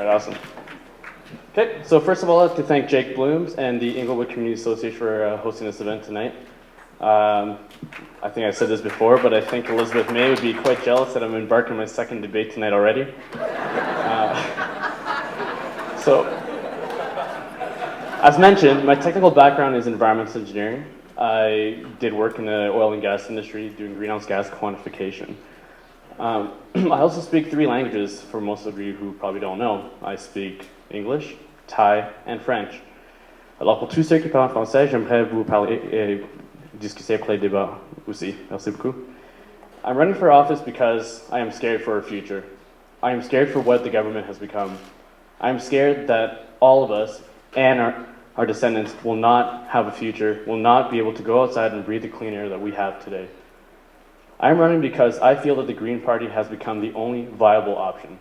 right, awesome. Okay, so first of all, I'd like to thank Jake Blooms and the Inglewood Community Association for hosting this event tonight. I think I said this before, but I think Elizabeth May would be quite jealous that I'm embarking on my second debate tonight already. So, as mentioned, my technical background is environmental engineering. I did work in the oil and gas industry doing greenhouse gas quantification. I also speak 3 languages for most of you who probably don't know. I speak English, Thai, and French. Alors pour tous ceux qui parlent français, j'aimerais vous parler et discuter après le débat aussi. Merci beaucoup. I'm running for office because I am scared for our future. I am scared for what the government has become. I am scared that all of us and our descendants will not have a future, will not be able to go outside and breathe the clean air that we have today. I'm running because I feel that the Green Party has become the only viable option.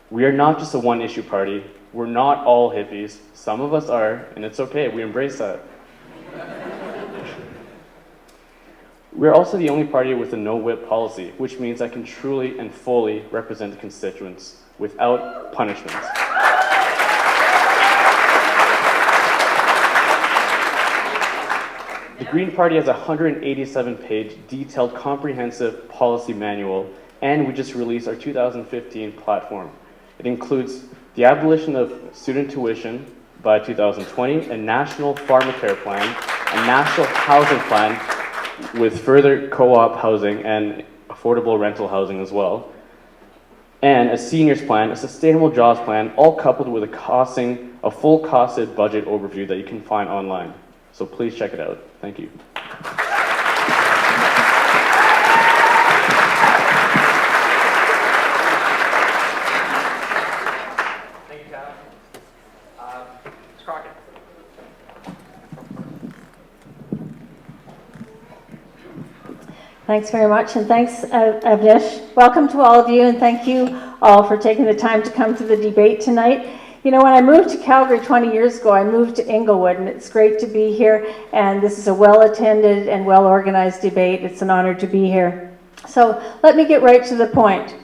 We are not just a one-issue party. We're not all hippies. Some of us are, and it's okay. We embrace that. We're also the only party with a no-whip policy, which means I can truly and fully represent the constituents without punishment. The Green Party has a 187-page, detailed, comprehensive policy manual, and we just released our 2015 platform. It includes the abolition of student tuition by 2020, a national pharmacare plan, a national housing plan with further co-op housing and affordable rental housing as well, and a seniors plan, a sustainable jobs plan, all coupled with a full costed budget overview that you can find online. So please check it out. Thank you. Thank you, Kyle. Ms. Crockett. Thanks very much, and thanks, Avnish. Welcome to all of you, and thank you all for taking the time to come to the debate tonight. You know, when I moved to Calgary 20 years ago, I moved to Inglewood, and it's great to be here, and this is a well-attended and well-organized debate. It's an honor to be here. So let me get right to the point.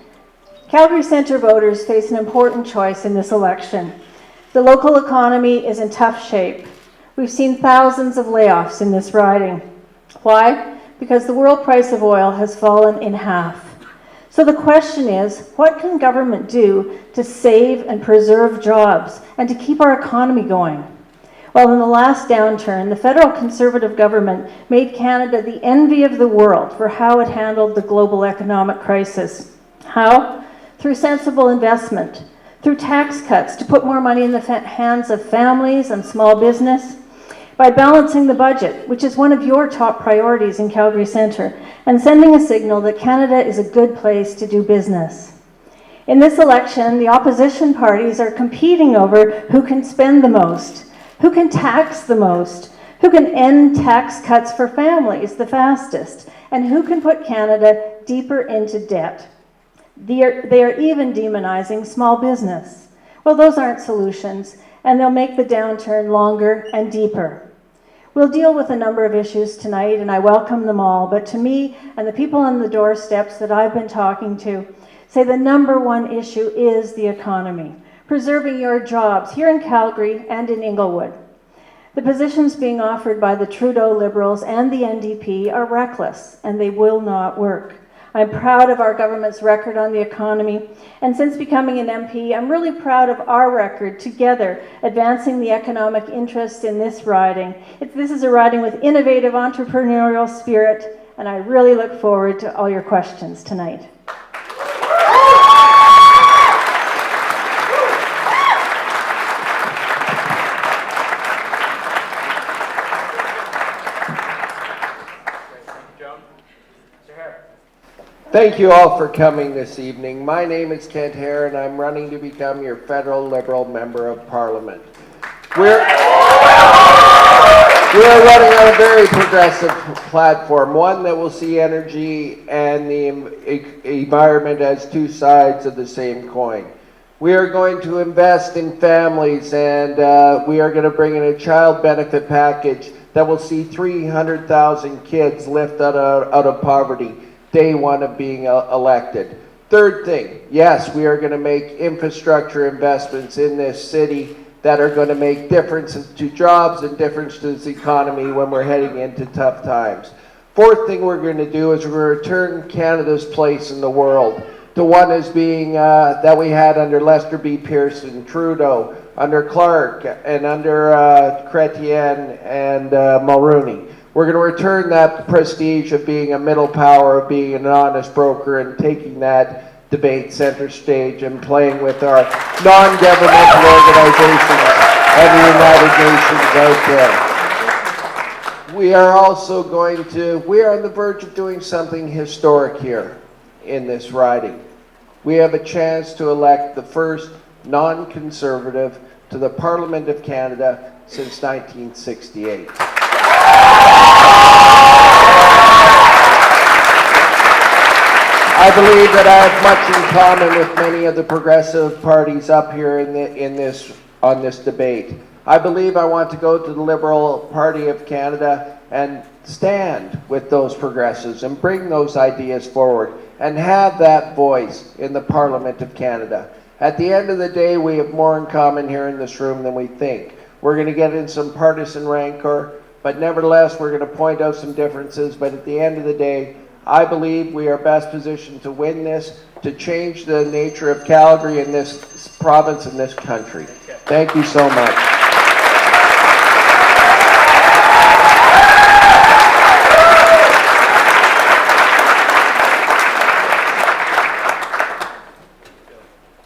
Calgary Centre voters face an important choice in this election. The local economy is in tough shape. We've seen thousands of layoffs in this riding. Why? Because the world price of oil has fallen in half. So the question is, what can government do to save and preserve jobs and to keep our economy going? Well, in the last downturn, the federal Conservative government made Canada the envy of the world for how it handled the global economic crisis. How? Through sensible investment, through tax cuts to put more money in the hands of families and small business, by balancing the budget, which is one of your top priorities in Calgary Centre, and sending a signal that Canada is a good place to do business. In this election, the opposition parties are competing over who can spend the most, who can tax the most, who can end tax cuts for families the fastest, and who can put Canada deeper into debt. They are even demonizing small business. Well, those aren't solutions, and they'll make the downturn longer and deeper. We'll deal with a number of issues tonight, and I welcome them all, but to me and the people on the doorsteps that I've been talking to say the number one issue is the economy, preserving your jobs here in Calgary and in Inglewood. The positions being offered by the Trudeau Liberals and the NDP are reckless, and they will not work. I'm proud of our government's record on the economy, and since becoming an MP, I'm really proud of our record together advancing the economic interests in this riding. This is a riding with innovative entrepreneurial spirit, and I really look forward to all your questions tonight. Thank you all for coming this evening. My name is Kent Hare, and I'm running to become your federal Liberal Member of Parliament. We're running on a very progressive platform, one that will see energy and the environment as two sides of the same coin. We are going to invest in families, and we are going to bring in a child benefit package that will see 300,000 kids lift out of poverty day one of being elected. Third thing, yes, we are going to make infrastructure investments in this city that are going to make differences to jobs and difference to this economy when we're heading into tough times. Fourth thing we're going to do is we're going to return Canada's place in the world to one as being that we had under Lester B. Pearson, Trudeau, under Clark, and under Chrétien and Mulroney. We're going to return that prestige of being a middle power, of being an honest broker, and taking that debate center stage and playing with our non-governmental organizations and the United Nations out there. We are also we are on the verge of doing something historic here in this riding. We have a chance to elect the first non-conservative to the Parliament of Canada since 1968. I believe that I have much in common with many of the progressive parties up here on this debate. I believe I want to go to the Liberal Party of Canada and stand with those progressives and bring those ideas forward and have that voice in the Parliament of Canada. At the end of the day, we have more in common here in this room than we think. We're going to get in some partisan rancor, but nevertheless, we're going to point out some differences. But at the end of the day, I believe we are best positioned to win this, to change the nature of Calgary in this province and this country. Thank you so much.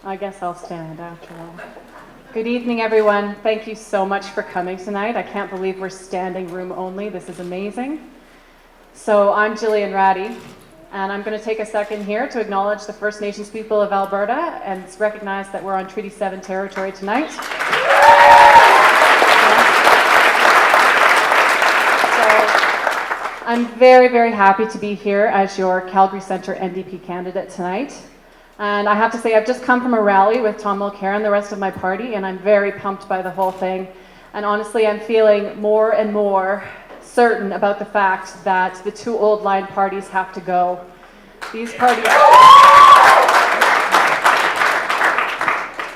I guess I'll stand after all. Good evening, everyone. Thank you so much for coming tonight. I can't believe we're standing room only. This is amazing. So I'm Jillian Ratty, and I'm going to take a second here to acknowledge the First Nations people of Alberta and recognize that we're on Treaty 7 territory tonight. So I'm very, very happy to be here as your Calgary Centre NDP candidate tonight. And I have to say, I've just come from a rally with Tom Mulcair and the rest of my party, and I'm very pumped by the whole thing. And honestly, I'm feeling more and more certain about the fact that the two old line parties have to go. These parties,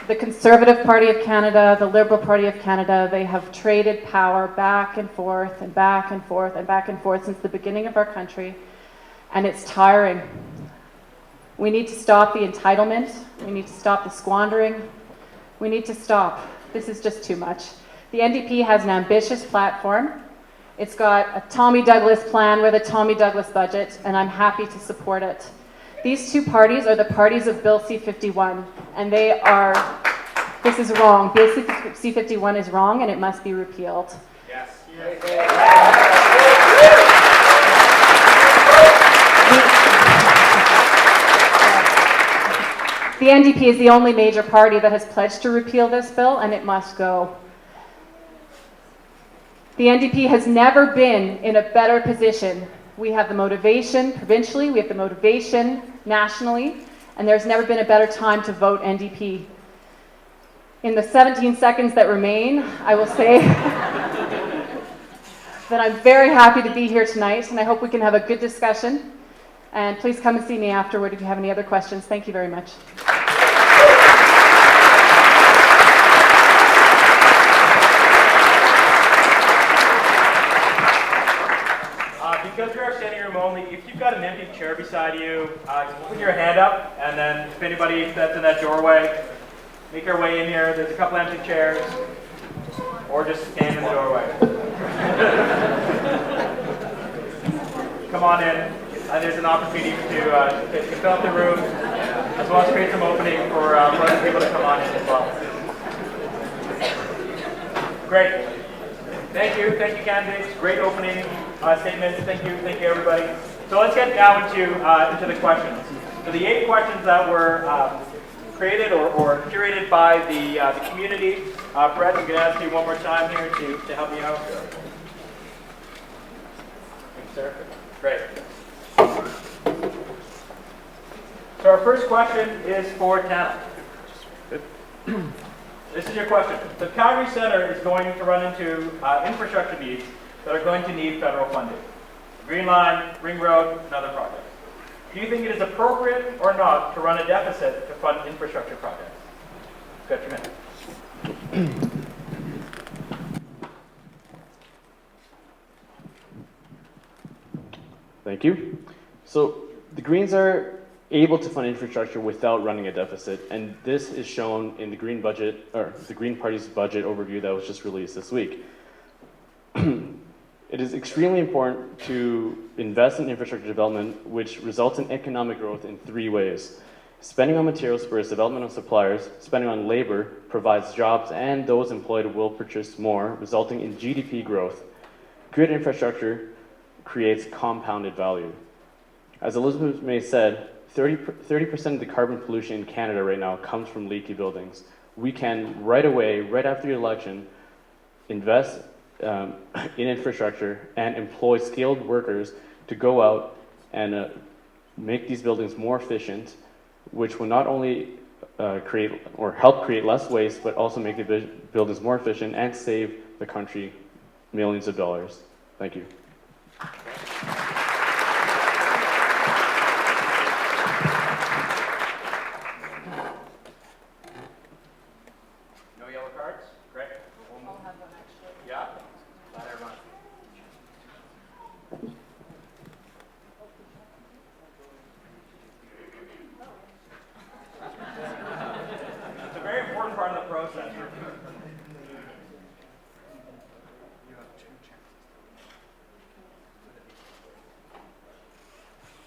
the Conservative Party of Canada, the Liberal Party of Canada, they have traded power back and forth and back and forth and back and forth since the beginning of our country, and it's tiring. We need to stop the entitlement. We need to stop the squandering. We need to stop. This is just too much. The NDP has an ambitious platform. It's got a Tommy Douglas plan with a Tommy Douglas budget, and I'm happy to support it. These two parties are the parties of Bill C-51, and this is wrong. Bill C-51 is wrong, and it must be repealed. Yes. The NDP is the only major party that has pledged to repeal this bill, and it must go. The NDP has never been in a better position. We have the motivation provincially, we have the motivation nationally, and there's never been a better time to vote NDP. In the 17 seconds that remain, I will say that I'm very happy to be here tonight, and I hope we can have a good discussion. And please come and see me afterward if you have any other questions. Thank you very much. Because we are standing room only, if you've got an empty chair beside you, just put your hand up, and then if anybody that's in that doorway, make your way in here. There's a couple empty chairs, or just stand in the doorway. Come on in. There's an opportunity to fill up the room, as well as create some opening for other people to come on in as well. Great. Thank you, candidates. Great opening statements. Thank you, everybody. So let's get now into the questions. So the 8 questions that were created or curated by the community. Brett, I'm going to ask you one more time here to help me out. Thanks, sir. Great. So our first question is for Tana. This is your question. The Calgary Centre is going to run into infrastructure needs that are going to need federal funding. Green Line, Ring Road, and other projects. Do you think it is appropriate or not to run a deficit to fund infrastructure projects? Got 2 minutes. Thank you. So the Greens are able to fund infrastructure without running a deficit, and this is shown in the Green budget, or the Green Party's budget overview that was just released this week. It is extremely important to invest in infrastructure development, which results in economic growth in 3 ways. Spending on materials spurs development of suppliers, spending on labor provides jobs, and those employed will purchase more, resulting in GDP growth. Good infrastructure creates compounded value. As Elizabeth May said, 30% of the carbon pollution in Canada right now comes from leaky buildings. We can right away, right after the election, invest in infrastructure and employ skilled workers to go out and make these buildings more efficient, which will not only create or help create less waste, but also make the buildings more efficient and save the country millions of dollars. Thank you. No yellow cards? Great. I'll have one actually. Yeah? Glad everyone. It's a very important part of the process.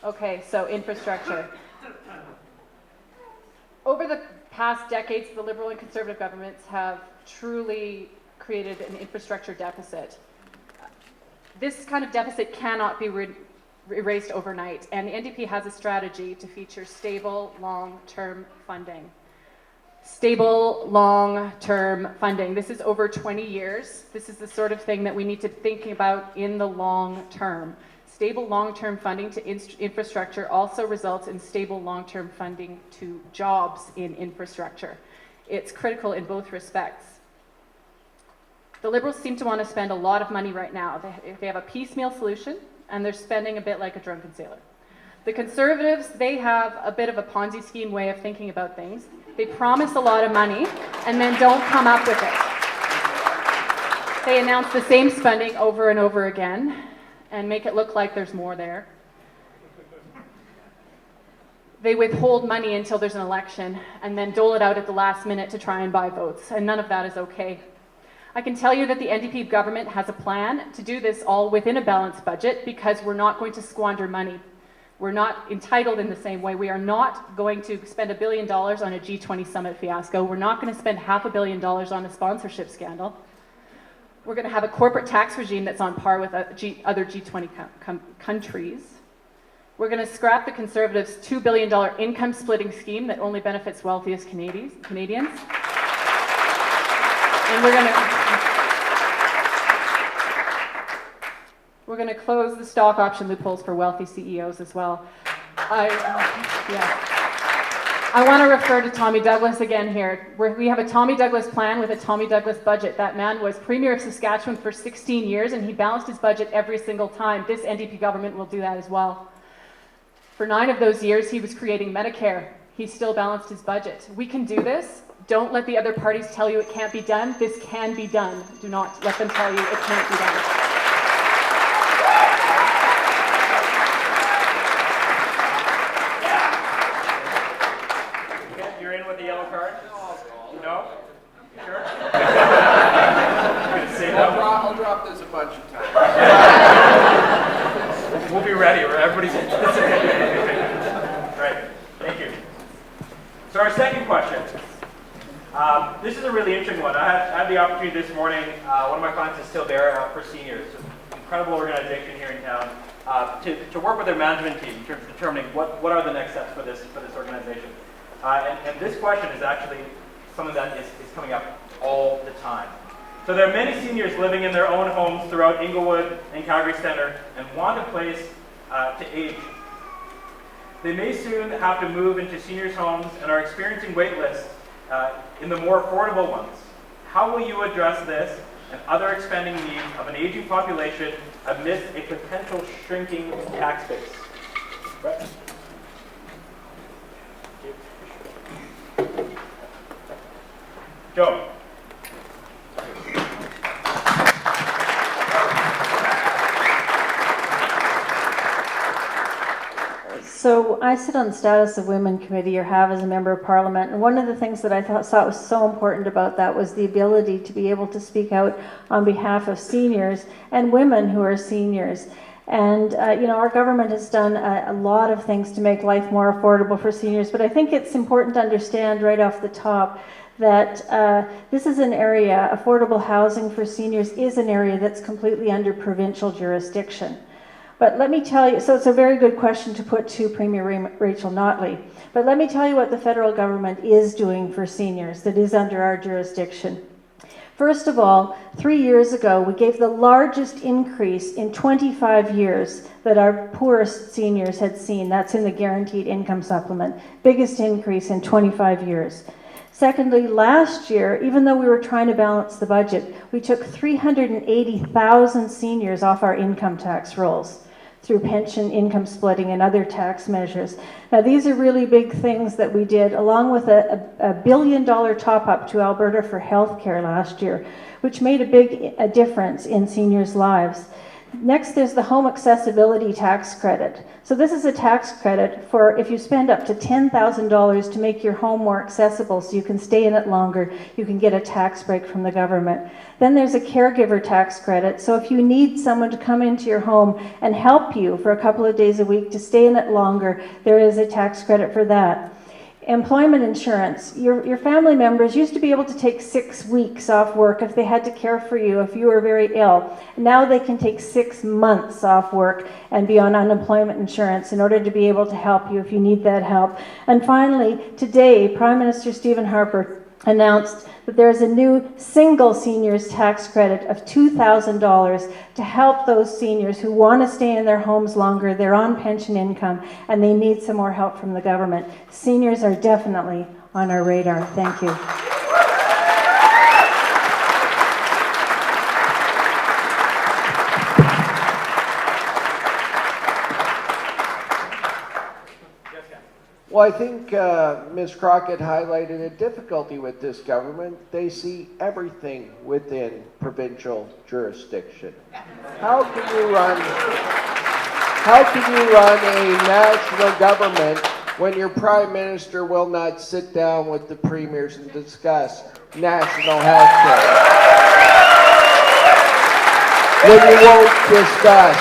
Okay, so infrastructure. Over the past decades, the Liberal and Conservative governments have truly created an infrastructure deficit. This kind of deficit cannot be erased overnight, and the NDP has a strategy to feature stable, long-term funding. Stable, long-term funding. This is over 20 years. This is the sort of thing that we need to think about in the long term. Stable long-term funding to infrastructure also results in stable long-term funding to jobs in infrastructure. It's critical in both respects. The Liberals seem to want to spend a lot of money right now. They have a piecemeal solution, and they're spending a bit like a drunken sailor. The Conservatives, they have a bit of a Ponzi scheme way of thinking about things. They promise a lot of money and then don't come up with it. They announce the same spending over and over again and make it look like there's more there. They withhold money until there's an election and then dole it out at the last minute to try and buy votes, and none of that is okay. I can tell you that the NDP government has a plan to do this all within a balanced budget because we're not going to squander money. We're not entitled in the same way. We are not going to spend $1 billion on a G20 summit fiasco. We're not going to spend $500 million on a sponsorship scandal. We're going to have a corporate tax regime that's on par with other G20 countries. We're going to scrap the Conservatives' $2 billion income splitting scheme that only benefits wealthiest Canadians. And we're going to close the stock option loopholes for wealthy CEOs as well. I want to refer to Tommy Douglas again here. We have a Tommy Douglas plan with a Tommy Douglas budget. That man was Premier of Saskatchewan for 16 years, and he balanced his budget every single time. This NDP government will do that as well. For 9 of those years, he was creating Medicare. He still balanced his budget. We can do this. Don't let the other parties tell you it can't be done. This can be done. Do not let them tell you it can't be done. You're in with the yellow card? No? You sure? I'll drop this a bunch of times. We'll be ready. Everybody's anticipating. Right. Thank you. So our second question. This is a really interesting one. I had the opportunity this morning. One of my clients is still there for seniors. It's an incredible organization here in town to work with their management team in terms of determining what are the next steps for this organization. And this question is actually something that is coming up all the time. So there are many seniors living in their own homes throughout Inglewood and Calgary Centre and want a place to age. They may soon have to move into seniors' homes and are experiencing wait lists in the more affordable ones. How will you address this and other expanding needs of an aging population amidst a potential shrinking tax base? Brett? Joe. So I sit on the Status of Women Committee, or have as a member of Parliament, and one of the things that I thought was so important about that was the ability to be able to speak out on behalf of seniors and women who are seniors. And our government has done a lot of things to make life more affordable for seniors, but I think it's important to understand right off the top that this is an area, affordable housing for seniors is an area that's completely under provincial jurisdiction. But let me tell you, so it's a very good question to put to Premier Rachel Notley, but let me tell you what the federal government is doing for seniors that is under our jurisdiction. First of all, 3 years ago, we gave the largest increase in 25 years that our poorest seniors had seen. That's in the Guaranteed Income Supplement. Biggest increase in 25 years. Secondly, last year, even though we were trying to balance the budget, we took 380,000 seniors off our income tax rolls through pension income splitting and other tax measures. Now, these are really big things that we did, along with a $1 billion top-up to Alberta for healthcare last year, which made a difference in seniors' lives. Next, there's the home accessibility tax credit. So this is a tax credit for if you spend up to $10,000 to make your home more accessible so you can stay in it longer, you can get a tax break from the government. Then there's a caregiver tax credit. So if you need someone to come into your home and help you for a couple of days a week to stay in it longer, there is a tax credit for that. Employment insurance. Your family members used to be able to take 6 weeks off work if they had to care for you if you were very ill. Now they can take 6 months off work and be on unemployment insurance in order to be able to help you if you need that help. And finally, today, Prime Minister Stephen Harper announced that there is a new single seniors tax credit of $2,000 to help those seniors who want to stay in their homes longer, they're on pension income, and they need some more help from the government. Seniors are definitely on our radar. Thank you. Well, I think Ms. Crockett highlighted a difficulty with this government. They see everything within provincial jurisdiction. How can you run a national government when your prime minister will not sit down with the premiers and discuss national health care? When you won't discuss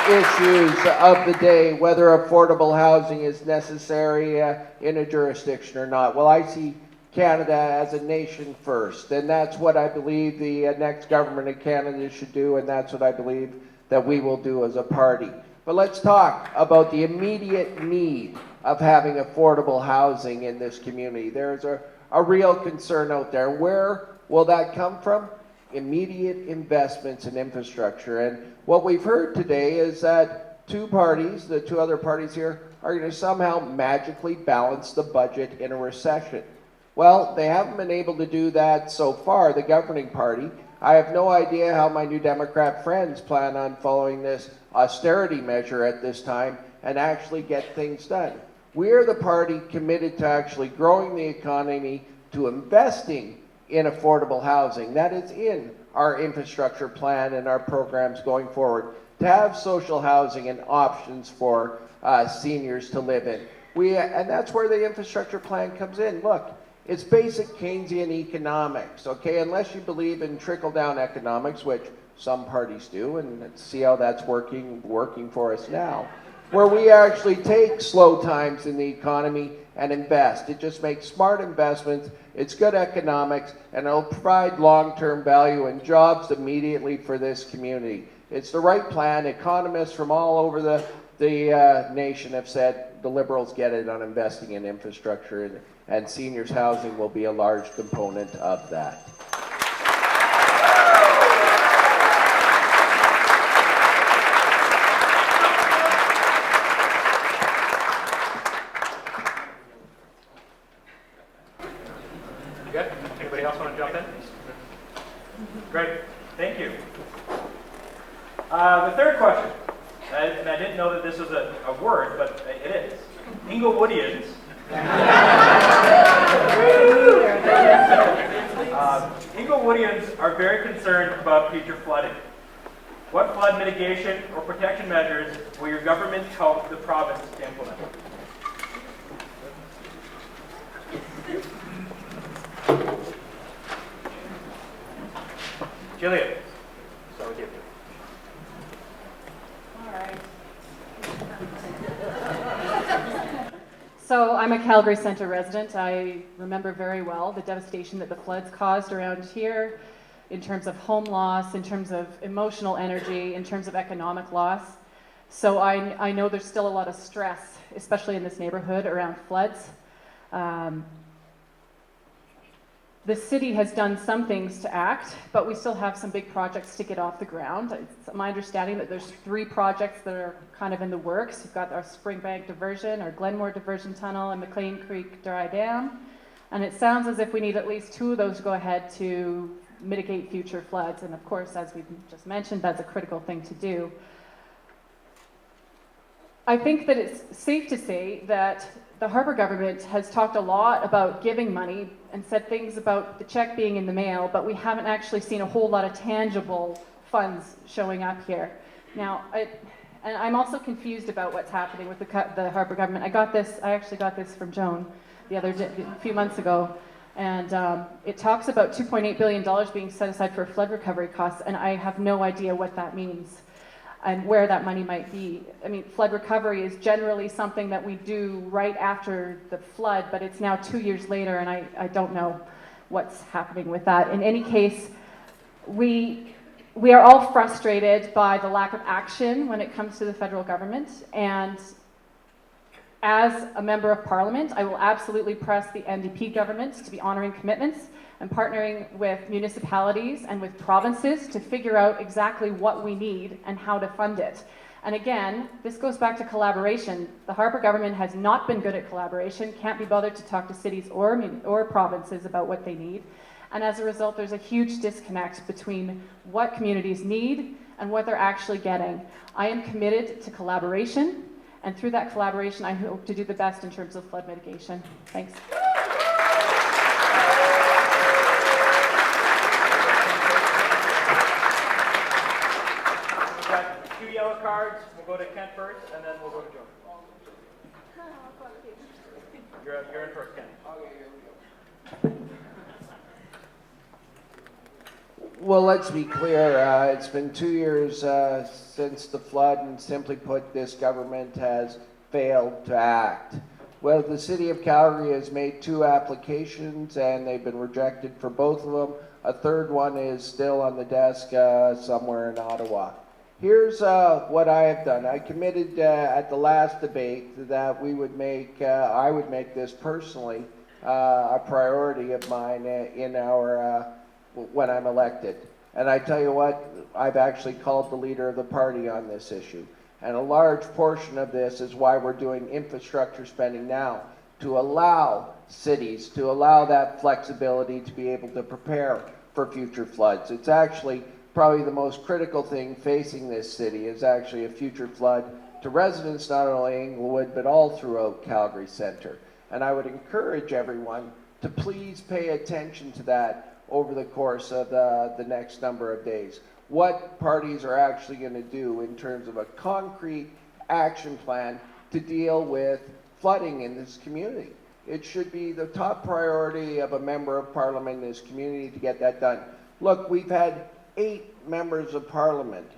issues of the day, whether affordable housing is necessary in a jurisdiction or not. Well, I see Canada as a nation first, and that's what I believe the next government of Canada should do, and that's what I believe that we will do as a party. But let's talk about the immediate need of having affordable housing in this community. There's a real concern out there. Where will that come from? Immediate investments in infrastructure. And what we've heard today is that two parties, the two other parties here, are going to somehow magically balance the budget in a recession. Well, they haven't been able to do that so far, the governing party. I have no idea how my New Democrat friends plan on following this austerity measure at this time and actually get things done. We're the party committed to actually growing the economy, to investing in affordable housing. That is in our infrastructure plan and our programs going forward, to have social housing and options for seniors to live in. And that's where the infrastructure plan comes in. Look, it's basic Keynesian economics, okay? Unless you believe in trickle-down economics, which some parties do, and let's see how that's working for us now, where we actually take slow times in the economy and invest. It just makes smart investments, it's good economics, and it'll provide long-term value and jobs immediately for this community. It's the right plan. Economists from all over the nation have said the Liberals get it on investing in infrastructure, and seniors housing will be a large component of that. Good? Anybody else want to jump in? Great. Thank you. The third question, and I didn't know that this was a word, but it is. Inglewoodians. Inglewoodians are very concerned about future flooding. What flood mitigation or protection measures will your government help the province to implement? Jillian, start with you. All right. So I'm a Calgary Centre resident. I remember very well the devastation that the floods caused around here in terms of home loss, in terms of emotional energy, in terms of economic loss. So I know there's still a lot of stress, especially in this neighborhood around floods. The city has done some things to act, but we still have some big projects to get off the ground. It's my understanding that there's 3 projects that are kind of in the works. We've got our Springbank diversion, our Glenmore diversion tunnel, and McLean Creek Dry Dam. And it sounds as if we need at least 2 of those to go ahead to mitigate future floods. And of course, as we've just mentioned, that's a critical thing to do. I think that it's safe to say that the Harbour government has talked a lot about giving money and said things about the check being in the mail, but we haven't actually seen a whole lot of tangible funds showing up here. Now, and I'm also confused about what's happening with the Harbour government. I actually got this from Joan a few months ago, and it talks about $2.8 billion being set aside for flood recovery costs, and I have no idea what that means and where that money might be. I mean, flood recovery is generally something that we do right after the flood, but it's now 2 years later, and I don't know what's happening with that. In any case, we are all frustrated by the lack of action when it comes to the federal government, and as a member of parliament, I will absolutely press the NDP government to be honoring commitments and partnering with municipalities and with provinces to figure out exactly what we need and how to fund it. And again, this goes back to collaboration. The Harbour government has not been good at collaboration, can't be bothered to talk to cities or provinces about what they need. And as a result, there's a huge disconnect between what communities need and what they're actually getting. I am committed to collaboration, and through that collaboration, I hope to do the best in terms of flood mitigation. Thanks. We've got 2 yellow cards. We'll go to Kent first, and then we'll go to Joan. You're in first, Kent. Well, let's be clear. It's been 2 years since the flood, and simply put, this government has failed to act. Well, the City of Calgary has made 2 applications, and they've been rejected for both of them. A third one is still on the desk somewhere in Ottawa. Here's what I have done. I committed at the last debate that we would make, I would make this personally a priority of mine in our when I'm elected. And I tell you what, I've actually called the leader of the party on this issue. And a large portion of this is why we're doing infrastructure spending now, to allow cities, to allow that flexibility to be able to prepare for future floods. It's actually probably the most critical thing facing this city is actually a future flood to residents not only in Inglewood but all throughout Calgary Centre. And I would encourage everyone to please pay attention to that over the course of the next number of days. What parties are actually going to do in terms of a concrete action plan to deal with flooding in this community. It should be the top priority of a member of parliament in this community to get that done. Look, we've had 8 members of parliament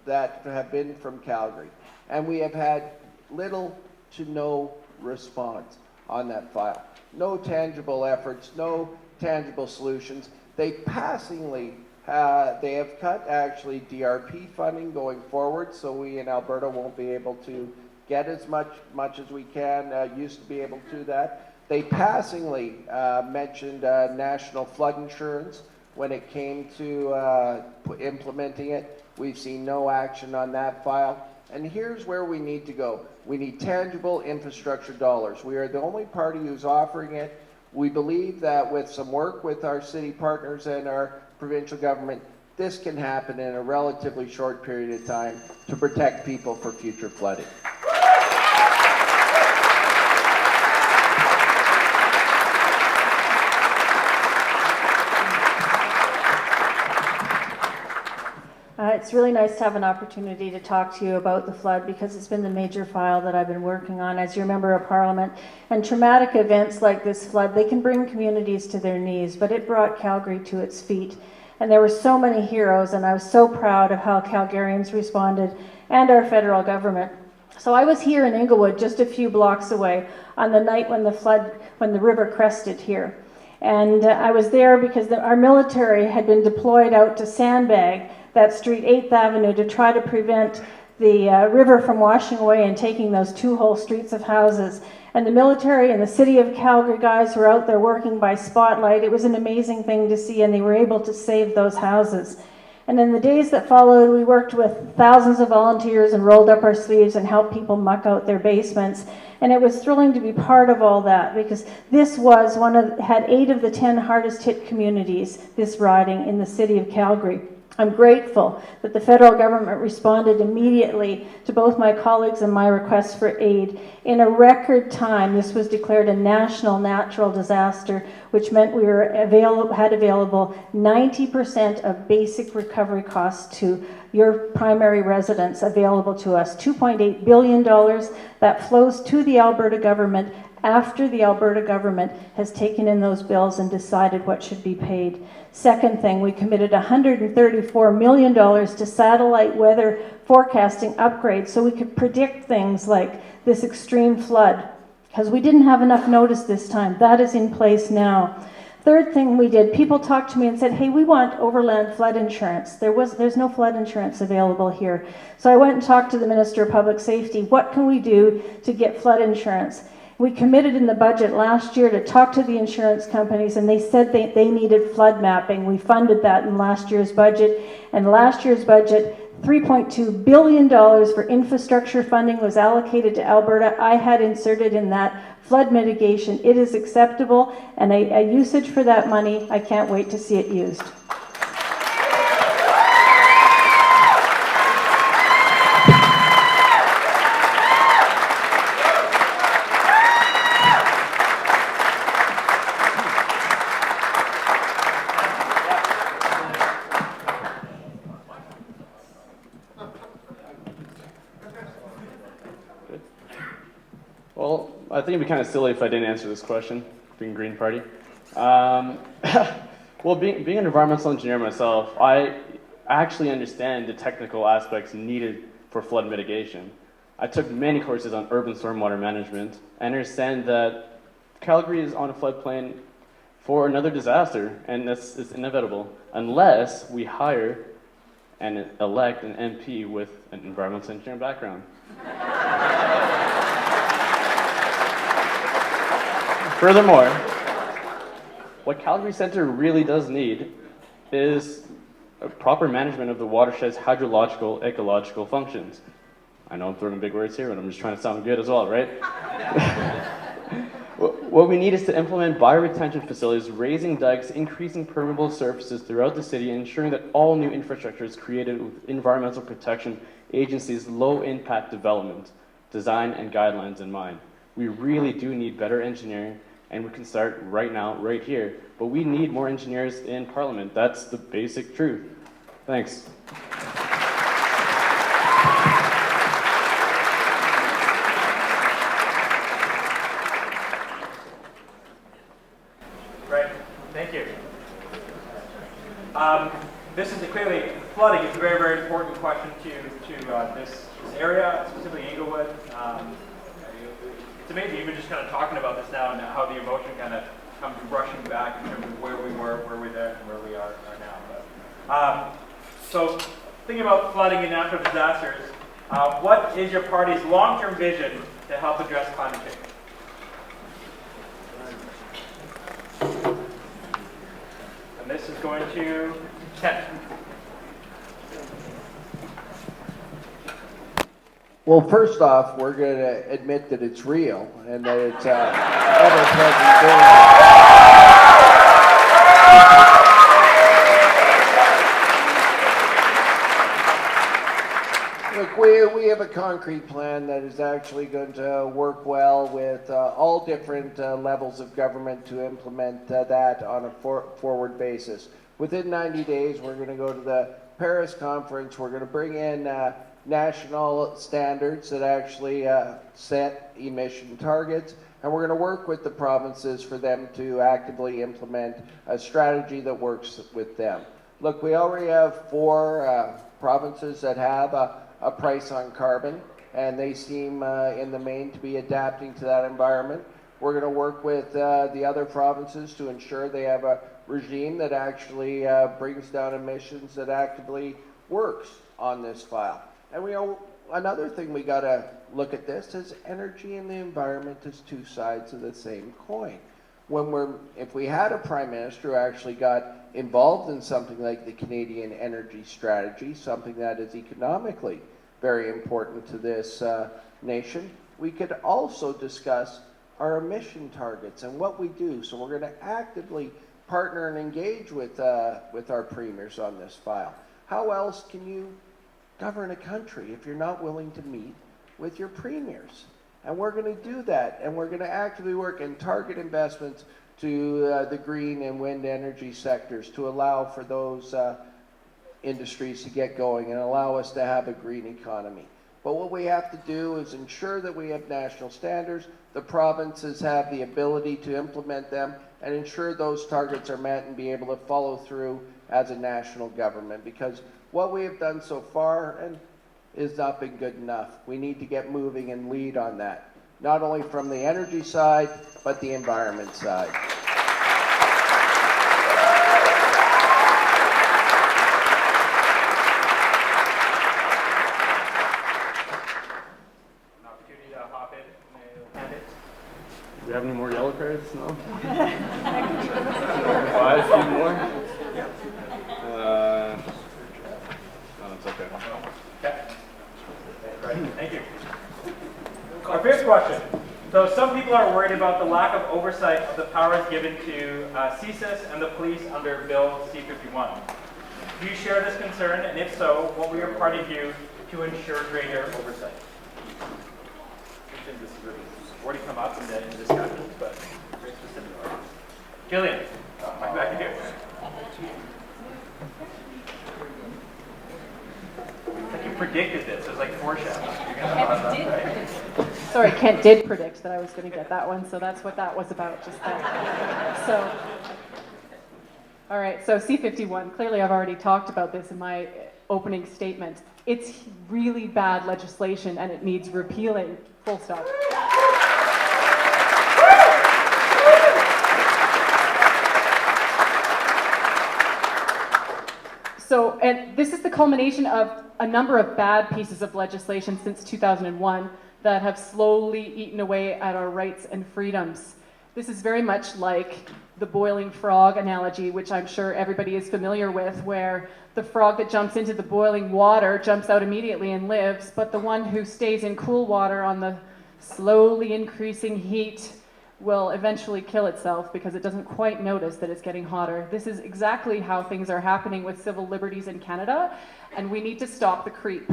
that have been from Calgary, and we have had little to no response on that file. No tangible efforts, no tangible solutions. They passingly, they have cut actually DRP funding going forward, so we in Alberta won't be able to get as much as we can, used to be able to do that. They passingly mentioned national flood insurance when it came to implementing it. We've seen no action on that file. And here's where we need to go. We need tangible infrastructure dollars. We are the only party who's offering it. We believe that with some work with our city partners and our provincial government, this can happen in a relatively short period of time to protect people for future flooding. It's really nice to have an opportunity to talk to you about the flood because it's been the major file that I've been working on as your member of parliament. And traumatic events like this flood, they can bring communities to their knees, but it brought Calgary to its feet. And there were so many heroes, and I was so proud of how Calgarians responded and our federal government. So I was here in Inglewood, just a few blocks away, on the night when the river crested here. And I was there because our military had been deployed out to sandbag that street, 8th Avenue, to try to prevent the river from washing away and taking those 2 whole streets of houses. And the military and the city of Calgary guys were out there working by spotlight. It was an amazing thing to see, and they were able to save those houses. And in the days that followed, we worked with thousands of volunteers and rolled up our sleeves and helped people muck out their basements. And it was thrilling to be part of all that because this was had 8 of the 10 hardest hit communities, this riding in the city of Calgary. I'm grateful that the federal government responded immediately to both my colleagues and my requests for aid. In a record time, this was declared a national natural disaster, which meant we had available 90% of basic recovery costs to your primary residents available to us. $2.8 billion that flows to the Alberta government after the Alberta government has taken in those bills and decided what should be paid. Second thing, we committed $134 million to satellite weather forecasting upgrades so we could predict things like this extreme flood, because we didn't have enough notice this time. That is in place now. Third thing we did, people talked to me and said, hey, we want overland flood insurance. There's no flood insurance available here. So I went and talked to the Minister of Public Safety. What can we do to get flood insurance? We committed in the budget last year to talk to the insurance companies, and they said they needed flood mapping. We funded that in last year's budget. And last year's budget, $3.2 billion for infrastructure funding was allocated to Alberta. I had inserted in that flood mitigation. It is acceptable, and a usage for that money, I can't wait to see it used. Well, I think it'd be kind of silly if I didn't answer this question, being Green Party. Well, being an environmental engineer myself, I actually understand the technical aspects needed for flood mitigation. I took many courses on urban stormwater management. I understand that Calgary is on a floodplain for another disaster, and it's inevitable, unless we hire and elect an MP with an environmental engineering background. Furthermore, what Calgary Centre really does need is a proper management of the watershed's hydrological, ecological functions. I know I'm throwing big words here, but I'm just trying to sound good as well, right? What we need is to implement bioretention facilities, raising dikes, increasing permeable surfaces throughout the city, and ensuring that all new infrastructure is created with environmental protection agencies' low-impact development, design, and guidelines in mind. We really do need better engineering, and we can start right now, right here. But we need more engineers in Parliament. That's the basic truth. Thanks. Great, thank you. This is clearly flooding is a very, very important question to this area, specifically Inglewood. It's amazing even just kind of talking about this now and how the emotion kind of comes rushing back in terms of where we were, where we're there, and where we are now. But, so thinking about flooding and natural disasters, what is your party's long-term vision to help address climate change? And this is going to Ken. Well, first off, we're going to admit that it's real and that it's ever-present danger. Look, we have have a concrete plan that is actually going to work well with all different levels of government to implement that on a forward basis. Within 90 days, we're going to go to the Paris conference. We're going to bring in national standards that actually set emission targets, and we're going to work with the provinces for them to actively implement a strategy that works with them. Look, we already have 4 provinces that have a price on carbon, and they seem in the main to be adapting to that environment. We're going to work with the other provinces to ensure they have a regime that actually brings down emissions, that actively works on this file. And we know another thing we got to look at this is energy and the environment as 2 sides of the same coin. If we had a prime minister who actually got involved in something like the Canadian energy strategy, something that is economically very important to this nation, we could also discuss our emission targets and what we do. So we're going to actively partner and engage with our premiers on this file. How else can you govern a country if you're not willing to meet with your premiers? And we're going to do that, and we're going to actively work and target investments to the green and wind energy sectors to allow for those industries to get going and allow us to have a green economy. But what we have to do is ensure that we have national standards, the provinces have the ability to implement them, and ensure those targets are met and be able to follow through as a national government. Because what we have done so far has not been good enough. We need to get moving and lead on that, not only from the energy side, but the environment side. An opportunity to hop in. Do we have any more yellow cards? No? 5 few more? No, it's okay. Okay. Right. Thank you. Our first question. So some people are worried about the lack of oversight of the powers given to CSIS and the police under Bill C-51. Do you share this concern? And if so, what will your party do to ensure greater oversight? I think this has already come up in the discussions, but very specific. Gillian, back to you. Like you predicted this. It was like foreshadowing. You're gonna have that, right? Sorry, Kent did predict that I was going to get that one, so that's what that was about just then. So, all right, so C-51, clearly I've already talked about this in my opening statement. It's really bad legislation and it needs repealing, full stop. So, and this is the culmination of a number of bad pieces of legislation since 2001 that have slowly eaten away at our rights and freedoms. This is very much like the boiling frog analogy, which I'm sure everybody is familiar with, where the frog that jumps into the boiling water jumps out immediately and lives, but the one who stays in cool water on the slowly increasing heat will eventually kill itself because it doesn't quite notice that it's getting hotter. This is exactly how things are happening with civil liberties in Canada, and we need to stop the creep.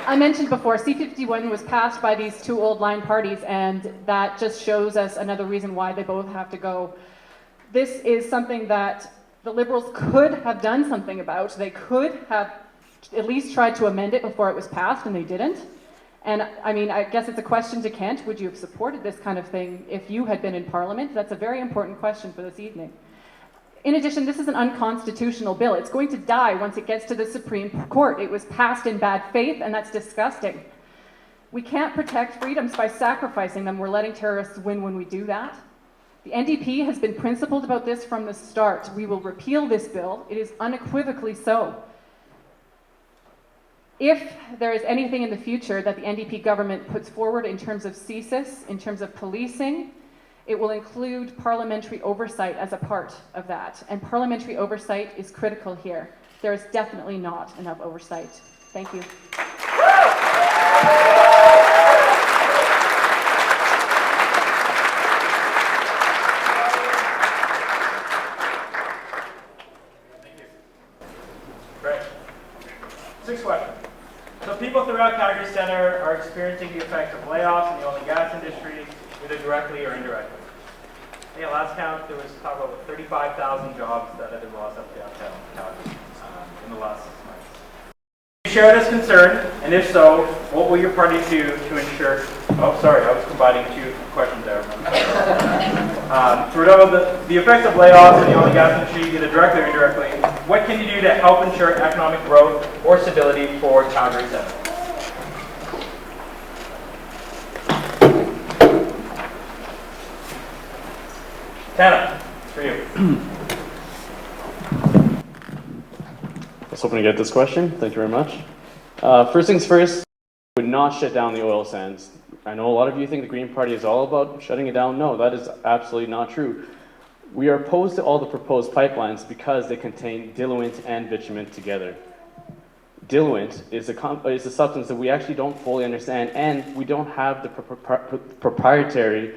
I mentioned before, C-51 was passed by these 2 old line parties, and that just shows us another reason why they both have to go. This is something that the Liberals could have done something about. They could have at least tried to amend it before it was passed, and they didn't. And I mean, I guess it's a question to Kent. Would you have supported this kind of thing if you had been in Parliament? That's a very important question for this evening. In addition, this is an unconstitutional bill. It's going to die once it gets to the Supreme Court. It was passed in bad faith, and that's disgusting. We can't protect freedoms by sacrificing them. We're letting terrorists win when we do that. The NDP has been principled about this from the start. We will repeal this bill. It is unequivocally so. If there is anything in the future that the NDP government puts forward in terms of CSIS, in terms of policing, it will include parliamentary oversight as a part of that. And parliamentary oversight is critical here. There is definitely not enough oversight. Thank you. experiencing the effects of layoffs in the oil and gas industry, either directly or indirectly. I think at last count, there was talk about 35,000 jobs that have been lost up downtown Calgary in the last 6 months. Do you share this concern? And if so, what will your party do to ensure? Oh, sorry, I was combining two questions there. Trudeau, the effects of layoffs in the oil and gas industry, either directly or indirectly, what can you do to help ensure economic growth or stability for Calgary Centre? Tana, for you. I was hoping to get this question. Thank you very much. First things first, we would not shut down the oil sands. I know a lot of you think the Green Party is all about shutting it down. No, that is absolutely not true. We are opposed to all the proposed pipelines because they contain diluent and bitumen together. Diluent is a substance that we actually don't fully understand, and we don't have the proprietary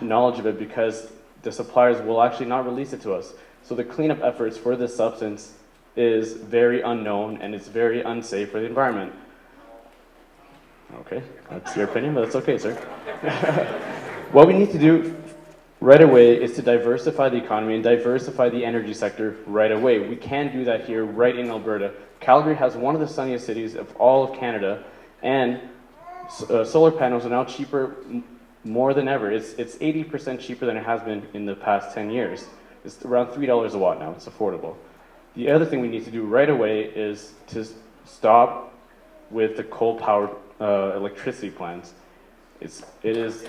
knowledge of it because the suppliers will actually not release it to us. So the cleanup efforts for this substance is very unknown and it's very unsafe for the environment. Okay, that's your opinion, but that's okay, sir. What we need to do right away is to diversify the economy and diversify the energy sector right away. We can do that here right in Alberta. Calgary has one of the sunniest cities of all of Canada, and solar panels are now cheaper more than ever. It's 80% cheaper than it has been in the past 10 years. It's around $3 a watt now. It's affordable. The other thing we need to do right away is to stop with the coal-powered electricity plants. It is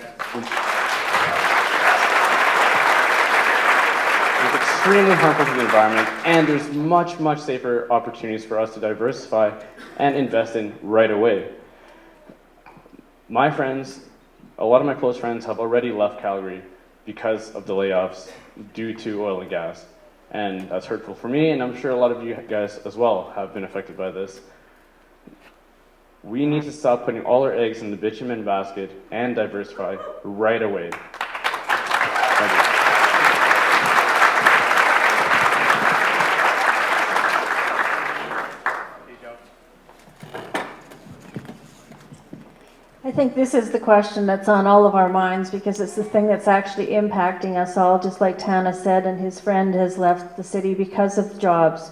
extremely harmful to the environment, and there's much, much safer opportunities for us to diversify and invest in right away. My friends, a lot of my close friends have already left Calgary because of the layoffs due to oil and gas. And that's hurtful for me, and I'm sure a lot of you guys as well have been affected by this. We need to stop putting all our eggs in the bitumen basket and diversify right away. Thank you. I think this is the question that's on all of our minds because it's the thing that's actually impacting us all, just like Tana said, and his friend has left the city because of jobs.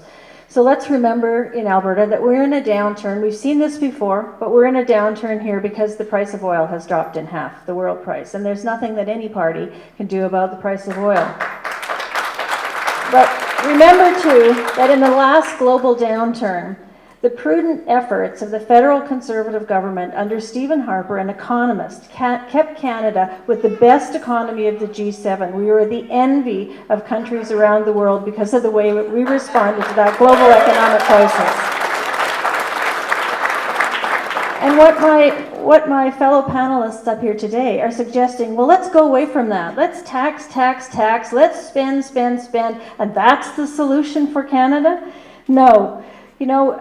So let's remember in Alberta that we're in a downturn. We've seen this before, but we're in a downturn here because the price of oil has dropped in half, the world price, and there's nothing that any party can do about the price of oil. But remember too that in the last global downturn, the prudent efforts of the federal Conservative government under Stephen Harper, an economist, kept Canada with the best economy of the G7. We were the envy of countries around the world because of the way we responded to that global economic crisis. And what my fellow panelists up here today are suggesting, well, let's go away from that. Let's tax, let's spend, and that's the solution for Canada? No. You know,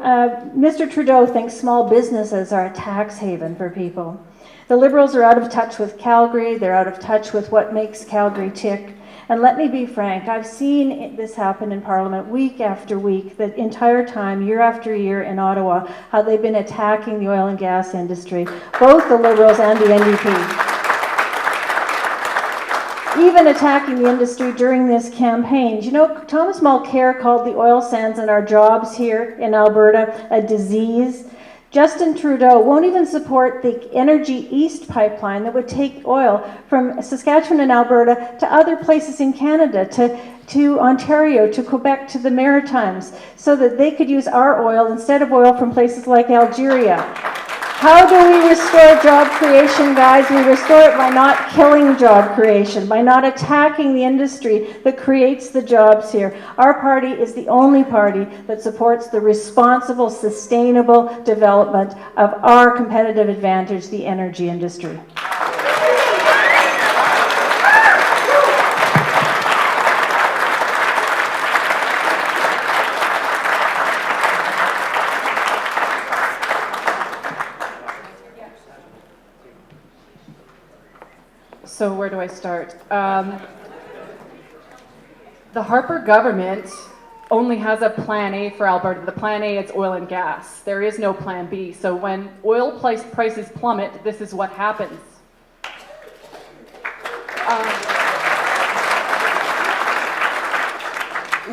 Mr. Trudeau thinks small businesses are a tax haven for people. The Liberals are out of touch with Calgary. They're out of touch with what makes Calgary tick. And let me be frank, I've seen this happen in Parliament week after week, the entire time, year after year in Ottawa, how they've been attacking the oil and gas industry, both the Liberals and the NDP. Even attacking the industry during this campaign. You know, Thomas Mulcair called the oil sands and our jobs here in Alberta a disease. Justin Trudeau won't even support the Energy East pipeline that would take oil from Saskatchewan and Alberta to other places in Canada, to Ontario, to Quebec, to the Maritimes, so that they could use our oil instead of oil from places like Algeria. How do we restore job creation, guys? We restore it by not killing job creation, by not attacking the industry that creates the jobs here. Our party is the only party that supports the responsible, sustainable development of our competitive advantage, the energy industry. So where do I start? The Harper government only has a plan A for Alberta. The plan A is oil and gas. There is no plan B. So when oil prices plummet, this is what happens.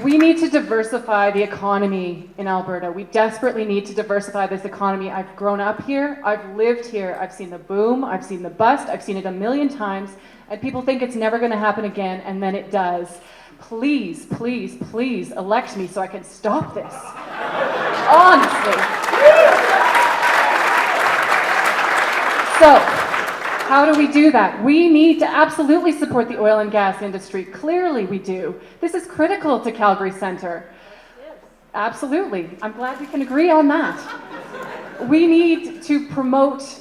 We need to diversify the economy in Alberta. We desperately need to diversify this economy. I've grown up here, I've lived here, I've seen the boom, I've seen the bust, I've seen it a million times, and people think it's never going to happen again, and then it does. Please, please, please elect me so I can stop this. Honestly. So, how do we do that? We need to absolutely support the oil and gas industry. Clearly we do. This is critical to Calgary Centre. Absolutely. I'm glad we can agree on that. We need to promote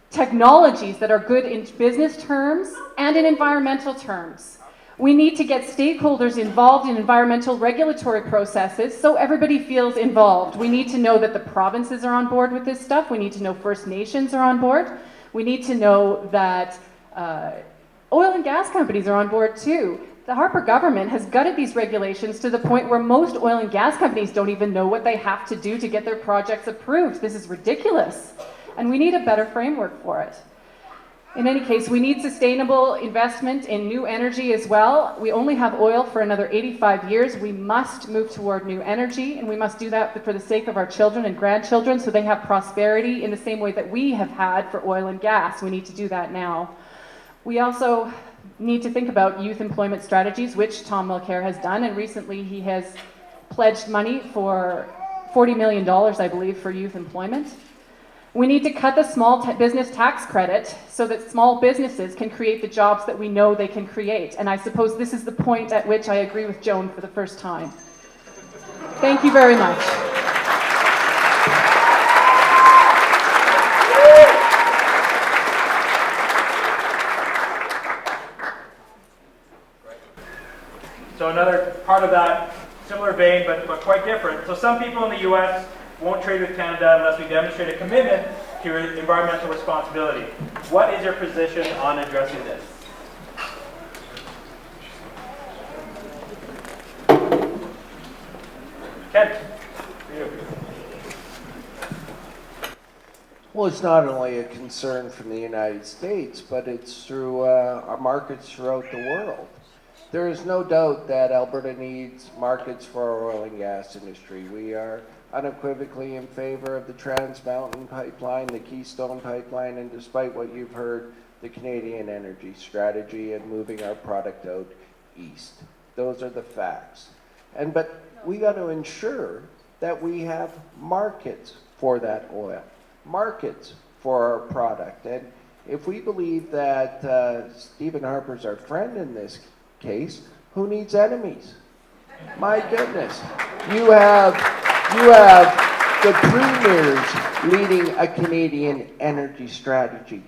technologies that are good in business terms and in environmental terms. We need to get stakeholders involved in environmental regulatory processes so everybody feels involved. We need to know that the provinces are on board with this stuff. We need to know First Nations are on board. We need to know that oil and gas companies are on board too. The Harper government has gutted these regulations to the point where most oil and gas companies don't even know what they have to do to get their projects approved. This is ridiculous. And we need a better framework for it. In any case, we need sustainable investment in new energy as well. We only have oil for another 85 years. We must move toward new energy, and we must do that for the sake of our children and grandchildren so they have prosperity in the same way that we have had for oil and gas. We need to do that now. We also need to think about youth employment strategies, which Tom Mulcair has done, and recently he has pledged money for $40 million, I believe, for youth employment. We need to cut the small business tax credit so that small businesses can create the jobs that we know they can create. And I suppose this is the point at which I agree with Joan for the first time. Thank you very much. So another part of that, similar vein, but quite different. So some people in the U.S. won't trade with Canada unless we demonstrate a commitment to environmental responsibility. What is your position on addressing this? Ken? Well, it's not only a concern from the United States, but it's through our markets throughout the world. There is no doubt that Alberta needs markets for our oil and gas industry. We are unequivocally in favor of the Trans Mountain Pipeline, the Keystone Pipeline, and despite what you've heard, the Canadian energy strategy and moving our product out east. Those are the facts. But we got to ensure that we have markets for that oil, markets for our product. And if we believe that Stephen Harper's our friend in this case, who needs enemies? My goodness. You have the premiers leading a Canadian energy strategy.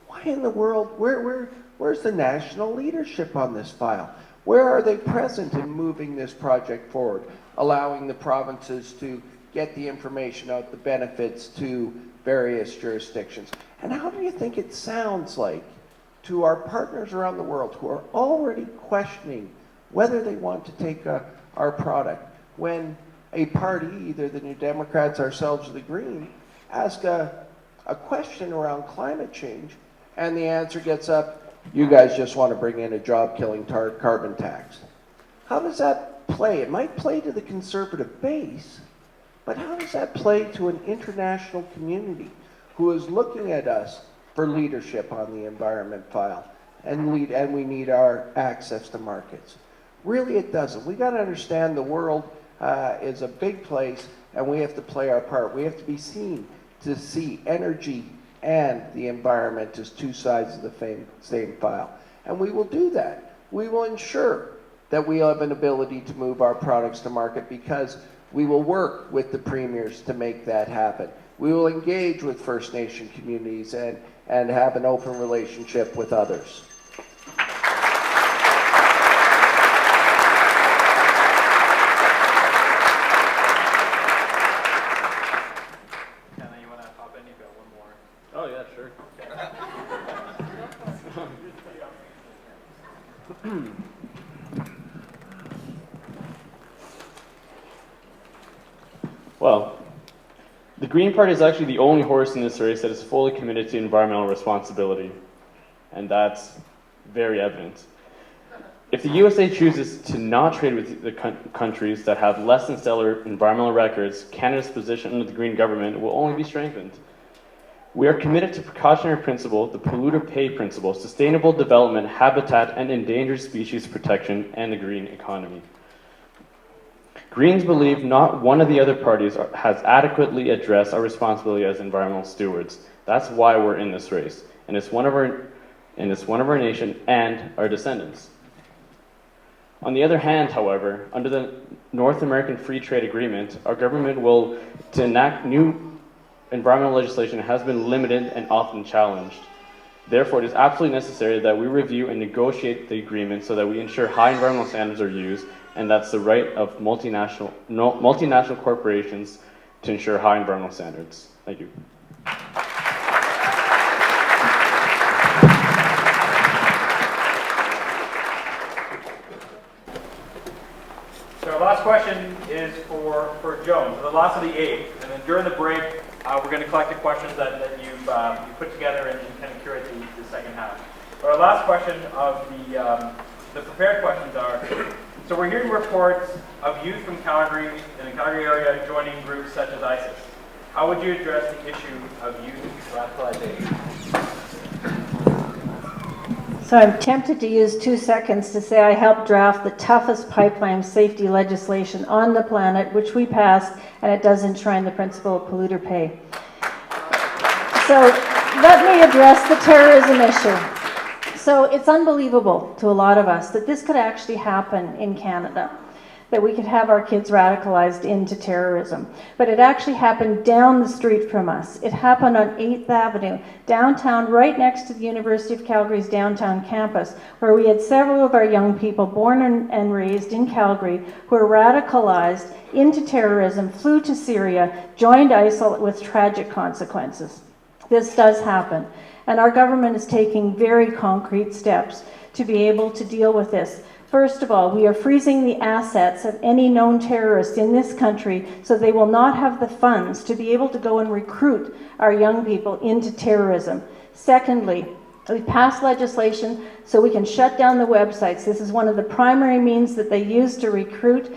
Why in the world, where's the national leadership on this file? Where are they present in moving this project forward, allowing the provinces to get the information out, the benefits to various jurisdictions? And how do you think it sounds like to our partners around the world who are already questioning whether they want to take our product when a party, either the New Democrats, ourselves, or the Green, ask a question around climate change, and the answer gets up, you guys just want to bring in a job-killing carbon tax. How does that play? It might play to the conservative base, but how does that play to an international community who is looking at us for leadership on the environment file, and we need our access to markets? Really, it doesn't. We got to understand the world is a big place, and we have to play our part. We have to be seen to see energy and the environment as two sides of the same file. And we will do that. We will ensure that we have an ability to move our products to market because we will work with the premiers to make that happen. We will engage with First Nation communities and have an open relationship with others. Oh, yeah, sure. Green Party is actually the only horse in this race that is fully committed to environmental responsibility, and that's very evident. If the USA chooses to not trade with the countries that have less than stellar environmental records, Canada's position under the Green government will only be strengthened. We are committed to precautionary principle, the polluter pay principle, sustainable development, habitat and endangered species protection, and the green economy. Greens believe not one of the other parties has adequately addressed our responsibility as environmental stewards. That's why we're in this race, and it's one of our nation and our descendants. On the other hand, however, under the North American Free Trade Agreement, our government will to enact new environmental legislation has been limited and often challenged. Therefore, it is absolutely necessary that we review and negotiate the agreement so that we ensure high environmental standards are used, and that's the right of multinational corporations to ensure high environmental standards. Thank you. So our last question is for Joan, for the last of the 8, and then during the break, we're going to collect the questions that you've put together and kind of curate the second half. But our last question of the prepared questions are, so we're hearing reports of youth from Calgary and the Calgary area joining groups such as ISIS. How would you address the issue of youth radicalization? So I'm tempted to use 2 seconds to say I helped draft the toughest pipeline safety legislation on the planet, which we passed, and it does enshrine the principle of polluter pay. So let me address the terrorism issue. So it's unbelievable to a lot of us that this could actually happen in Canada, that we could have our kids radicalized into terrorism. But it actually happened down the street from us. It happened on 8th Avenue, downtown, right next to the University of Calgary's downtown campus, where we had several of our young people born and raised in Calgary who were radicalized into terrorism, flew to Syria, joined ISIL with tragic consequences. This does happen. And our government is taking very concrete steps to be able to deal with this. First of all, we are freezing the assets of any known terrorists in this country so they will not have the funds to be able to go and recruit our young people into terrorism. Secondly, we passed legislation so we can shut down the websites. This is one of the primary means that they use to recruit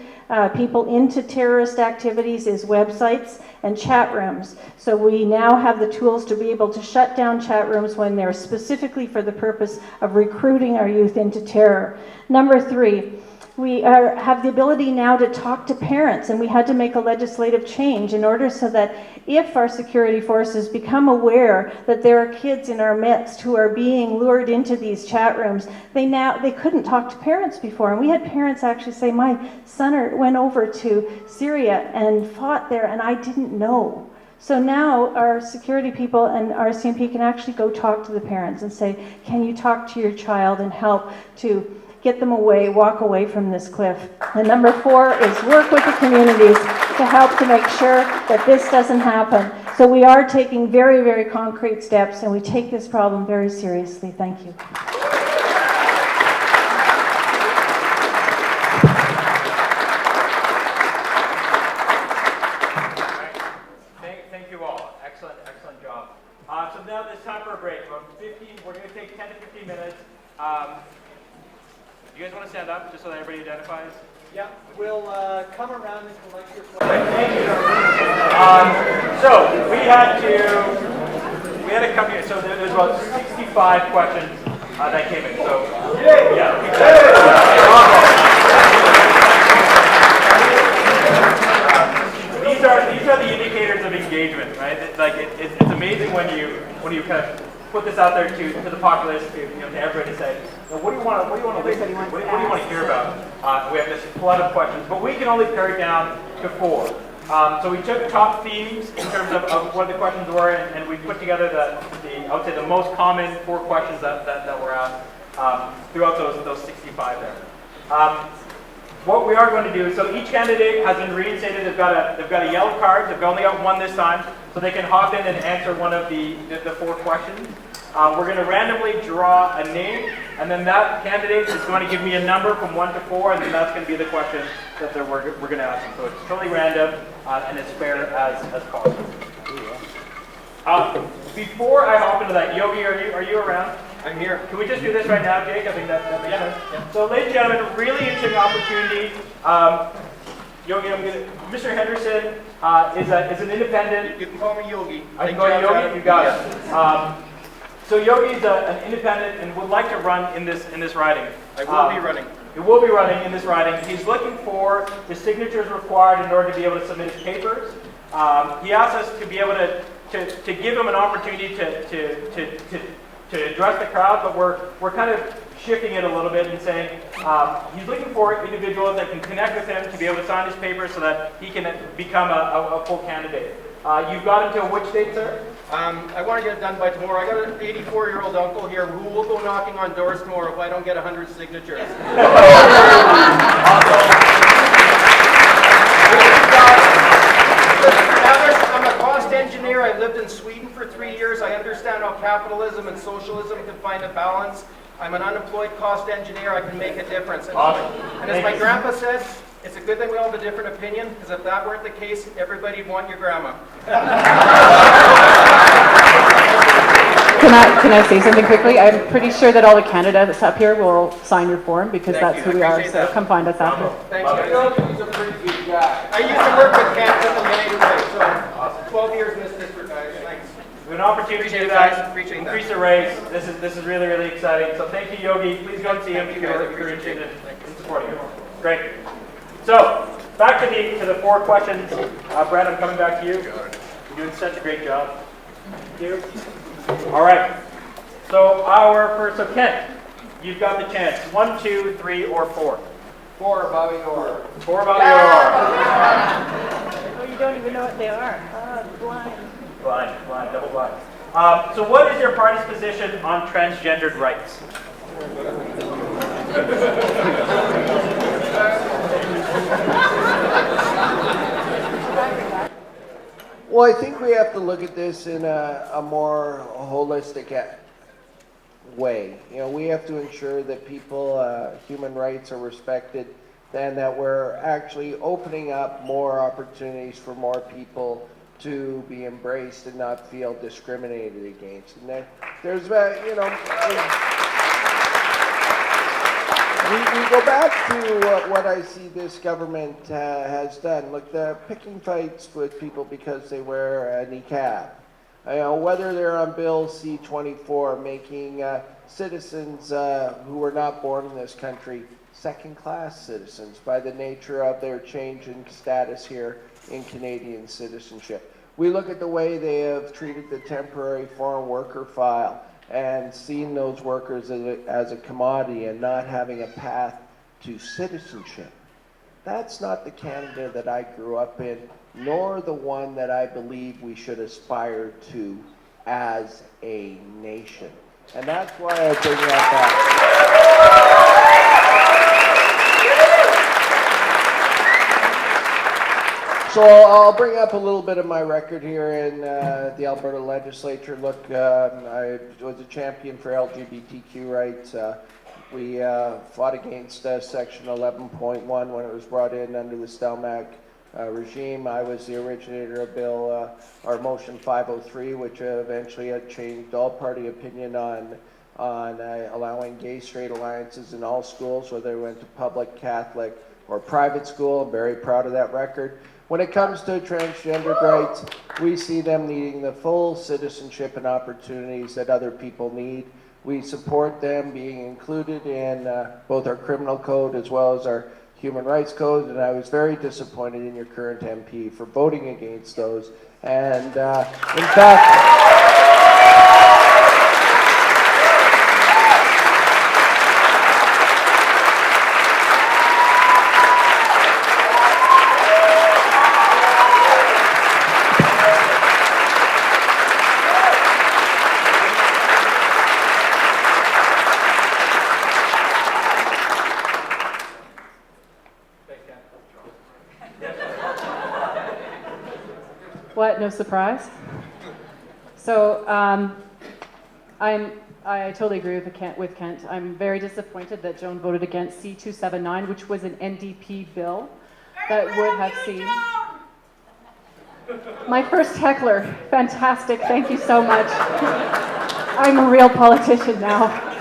people into terrorist activities is websites and chat rooms. So we now have the tools to be able to shut down chat rooms when they're specifically for the purpose of recruiting our youth into terror. Number 3, we have the ability now to talk to parents, and we had to make a legislative change in order so that if our security forces become aware that there are kids in our midst who are being lured into these chat rooms, they couldn't talk to parents before. And we had parents actually say, my son went over to Syria and fought there and I didn't know. So now our security people and our CMP can actually go talk to the parents and say, can you talk to your child and help to get them away, walk away from this cliff. And number 4 is work with the communities to help to make sure that this doesn't happen. So we are taking very, very concrete steps, and we take this problem very seriously. Thank you. Thank you all. Excellent job. So now it's time for a break. We're going to take 10 to 15 minutes. You guys want to stand up just so that everybody identifies? Yeah, we'll come around and collect your questions. Thank you. So we had to come here. So there's about 65 questions that came in. So yeah, these are the indicators of engagement, right? It's amazing when you kind of put this out there to the populace, to everybody to say, what do you want to listen to? What do you want to hear about? We have this flood of questions, but we can only pare it down to 4. So we took top themes in terms of what the questions were, and we put together I would say the most common 4 questions that were asked throughout those 65 there. What we are going to do, so each candidate has been reinstated. They've got a yellow card. They've only got one this time, so they can hop in and answer one of the 4 questions. We're going to randomly draw a name, and then that candidate is going to give me a number from 1 to 4, and then that's going to be the question that we're going to ask them. So it's totally random and as fair as possible. Before I hop into that, Yogi, are you around? I'm here. Can we just do this right now, Jake? I think that makes sense. Yeah. So, ladies and gentlemen, really interesting opportunity. Yogi, Mr. Henderson is an independent. You can call me Yogi. I can call you Yogi. You got it. So Yogi is an independent and would like to run in this riding. I will be running. He will be running in this riding. He's looking for the signatures required in order to be able to submit his papers. He asked us to be able to give him an opportunity to address the crowd, but we're kind of shifting it a little bit and saying he's looking for individuals that can connect with him to be able to sign his papers so that he can become a full candidate. You've got until which date, sir? I want to get it done by tomorrow. I got an 84-year-old uncle here who will go knocking on doors tomorrow if I don't get 100 signatures. I'm a cost engineer. I lived in Sweden for 3 years. I understand how capitalism and socialism can find a balance. I'm an unemployed cost engineer. I can make a difference. Awesome. And as my grandpa says, it's a good thing we all have a different opinion, because if that weren't the case, everybody'd want your grandma. Can I say something quickly? I'm pretty sure that all the Canada that's up here will sign your form because Thank that's you. who we I are. appreciate So that. come find us after. Thanks, guys. He's a pretty good guy. I used to work with Canada in the anyway, so 12 years in this district, guys. Thanks. We have an opportunity to do that. Increase the race. This is really, really exciting. So thank you, Yogi. Please go and see him if you're interested in supporting him. Great. So back to the 4 questions. Brad, I'm coming back to you. You're doing such a great job. Thank you. All right. So so Kent, you've got the chance. 1, 2, 3, or 4. 4, Bobby Orr. 4 Bobby Orr. Oh, you don't even know what they are. Blind. Blind, double blind. So what is your party's position on transgendered rights? Well, I think we have to look at this in a more holistic way. You know, we have to ensure that human rights are respected, and that we're actually opening up more opportunities for more people to be embraced and not feel discriminated against. And there's, we go back to what I see this government has done. Look, the picking fights with people because they wear a niqab. Whether they're on Bill C-24, making citizens who were not born in this country second-class citizens by the nature of their change in status here in Canadian citizenship. We look at the way they have treated the temporary foreign worker file and seen those workers as a commodity and not having a path to citizenship. That's not the Canada that I grew up in, nor the one that I believe we should aspire to as a nation. And that's why I bring that back. So I'll bring up a little bit of my record here in the Alberta legislature. Look, I was a champion for LGBTQ rights. We fought against Section 11.1 when it was brought in under the Stelmach regime. I was the originator of Bill, or Motion 503, which eventually had changed all party opinion on allowing gay-straight alliances in all schools, whether they went to public, Catholic, or private school. I'm very proud of that record. When it comes to transgendered rights, we see them needing the full citizenship and opportunities that other people need. We support them being included in both our criminal code as well as our human rights code, and I was very disappointed in your current MP for voting against those. And in fact, What? No surprise? So I totally agree with Kent. I'm very disappointed that Joan voted against C-279, which was an NDP bill that would have seen... My first heckler. Fantastic. Thank you so much. I'm a real politician now.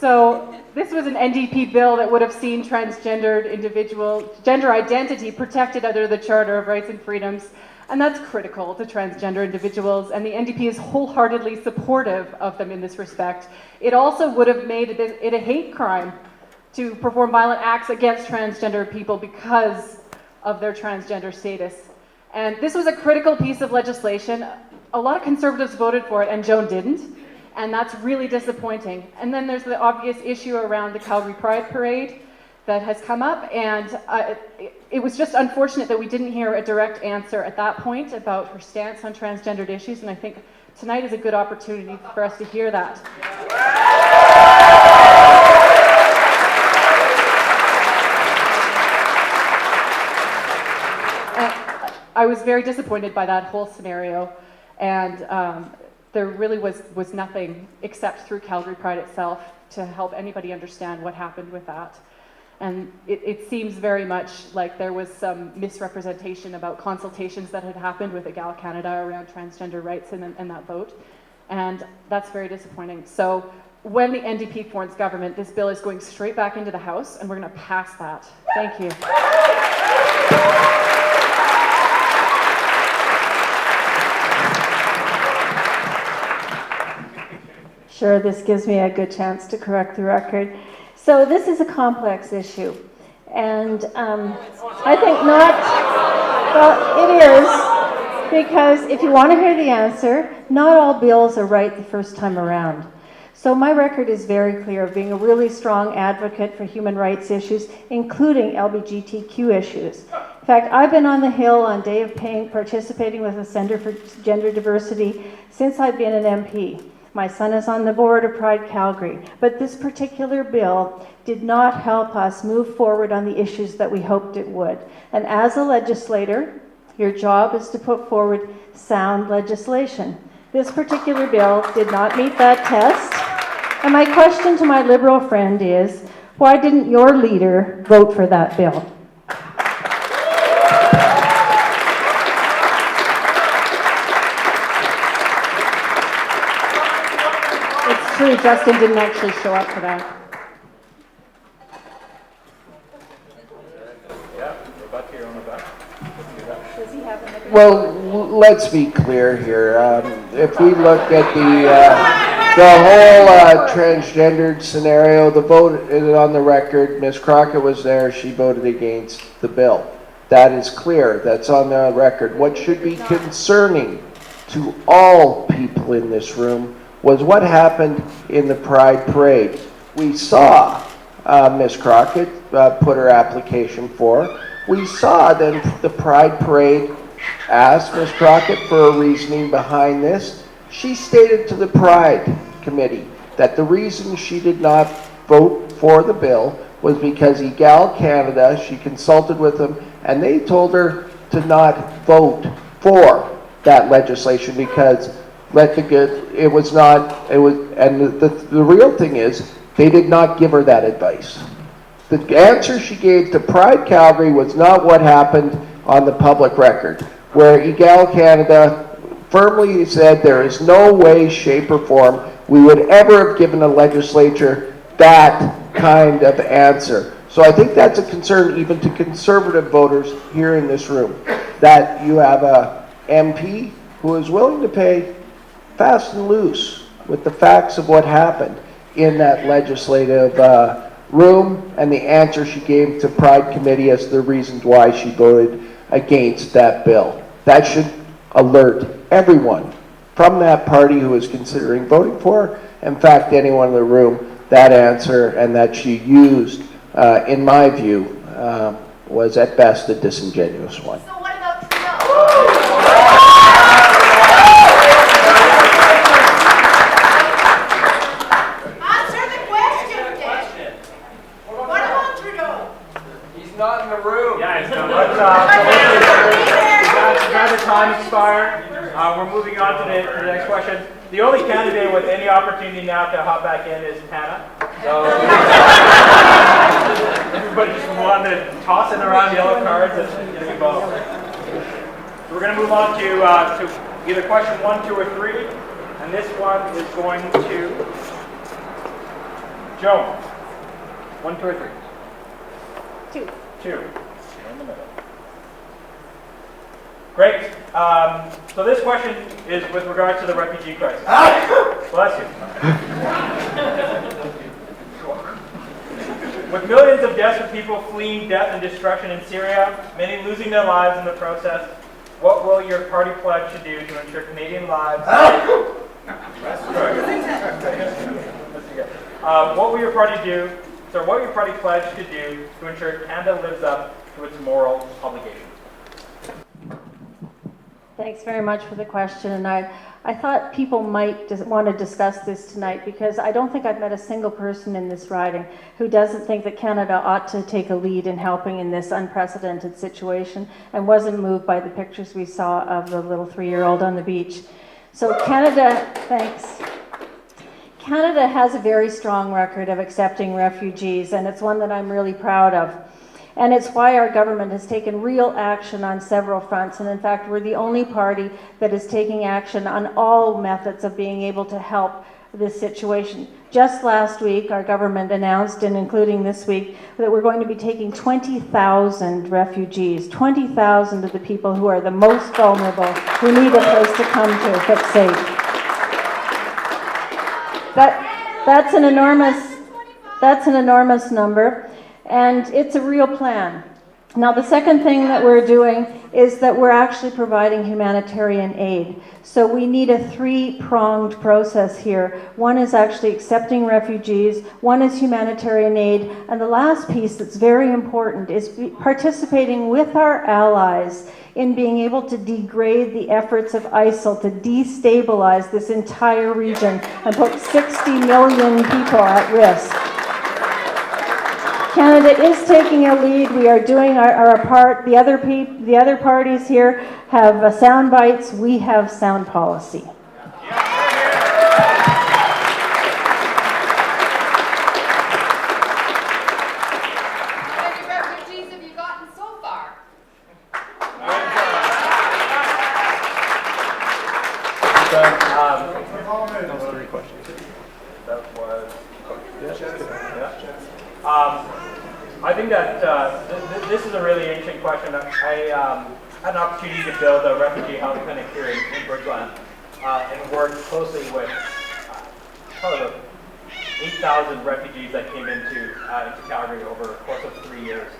So this was an NDP bill that would have seen transgendered individual gender identity protected under the Charter of Rights and Freedoms, and that's critical to transgender individuals, and the NDP is wholeheartedly supportive of them in this respect. It also would have made it a hate crime to perform violent acts against transgender people because of their transgender status. And this was a critical piece of legislation. A lot of Conservatives voted for it, and Joan didn't. And that's really disappointing. And then there's the obvious issue around the Calgary Pride Parade that has come up, and it was just unfortunate that we didn't hear a direct answer at that point about her stance on transgendered issues, and I think tonight is a good opportunity for us to hear that. And I was very disappointed by that whole scenario, and there really was nothing except through Calgary Pride itself to help anybody understand what happened with that. And it seems very much like there was some misrepresentation about consultations that had happened with Egal Canada around transgender rights in that vote. And that's very disappointing. So when the NDP forms government, this bill is going straight back into the House, and we're going to pass that. Thank you. Sure, this gives me a good chance to correct the record. So this is a complex issue, and I think not, well, it is, because if you want to hear the answer, not all bills are right the first time around. So my record is very clear of being a really strong advocate for human rights issues, including LGBTQ issues. In fact, I've been on the Hill on Day of Pain participating with the Centre for Gender Diversity since I've been an MP. My son is on the board of Pride Calgary, but this particular bill did not help us move forward on the issues that we hoped it would. And as a legislator, your job is to put forward sound legislation. This particular bill did not meet that test. And my question to my Liberal friend is, why didn't your leader vote for that bill? It's true, Justin didn't actually show up for that. Well, let's be clear here. If we look at the whole transgendered scenario, the vote is on the record. Ms. Crockett was there. She voted against the bill. That is clear. That's on the record. What should be concerning to all people in this room was what happened in the Pride Parade. We saw Ms. Crockett put her application for. We saw then the Pride Parade asked Ms. Crockett for a reasoning behind this. She stated to the Pride Committee that the reason she did not vote for the bill was because Egal Canada, she consulted with them, and they told her to not vote for that legislation because the real thing is they did not give her that advice. The answer she gave to Pride Calgary was not what happened on the public record, where Egal Canada firmly said there is no way, shape, or form we would ever have given a legislature that kind of answer. So I think that's a concern even to Conservative voters here in this room, that you have a MP who is willing to pay fast and loose with the facts of what happened in that legislative room and the answer she gave to Pride Committee as the reasons why she voted against that bill. That should alert everyone from that party who is considering voting for, in fact, anyone in the room, that answer and that she used, in my view, was at best a disingenuous one. So what about Trudeau? Answer the question, Dave. What about Trudeau? He's not in the room. Yeah, it's not. Let the time expire. We're moving on to the next question. The only candidate with any opportunity now to hop back in is Hannah. So everybody just wanted to toss it around yellow cards and getting involved. So we're going to move on to either question 1, 2, or 3. And this one is going to Joan. 1, 2, or 3? 2. 2. In the middle. Great. So this question is with regards to the refugee crisis. Bless you. With millions of desperate people fleeing death and destruction in Syria, many losing their lives in the process, what will your party pledge to do to ensure Canadian lives? What will your party do? So, what will your party pledge to do to ensure Canada lives up to its moral obligations? Thanks very much for the question, and I thought people might want to discuss this tonight because I don't think I've met a single person in this riding who doesn't think that Canada ought to take a lead in helping in this unprecedented situation and wasn't moved by the pictures we saw of the little 3-year-old on the beach. So Canada has a very strong record of accepting refugees, and it's one that I'm really proud of. And it's why our government has taken real action on several fronts. And in fact, we're the only party that is taking action on all methods of being able to help this situation. Just last week, our government announced, and including this week, that we're going to be taking 20,000 refugees, 20,000 of the people who are the most vulnerable, who need a place to come to that's safe. That's an enormous number. And it's a real plan. Now, the second thing that we're doing is that we're actually providing humanitarian aid. So we need a 3-pronged process here. One is actually accepting refugees, one is humanitarian aid, and the last piece that's very important is participating with our allies in being able to degrade the efforts of ISIL to destabilize this entire region and put 60 million people at risk. Canada is taking a lead. We are doing our part. The other parties here have sound bites. We have sound policy. How many refugees have you gotten so far? Those 3 questions. That was. I think that this is a really interesting question. I had an opportunity to build a refugee housing clinic here in Bridgeland and work closely with probably about 8,000 refugees that came into Calgary over the course of 3 years.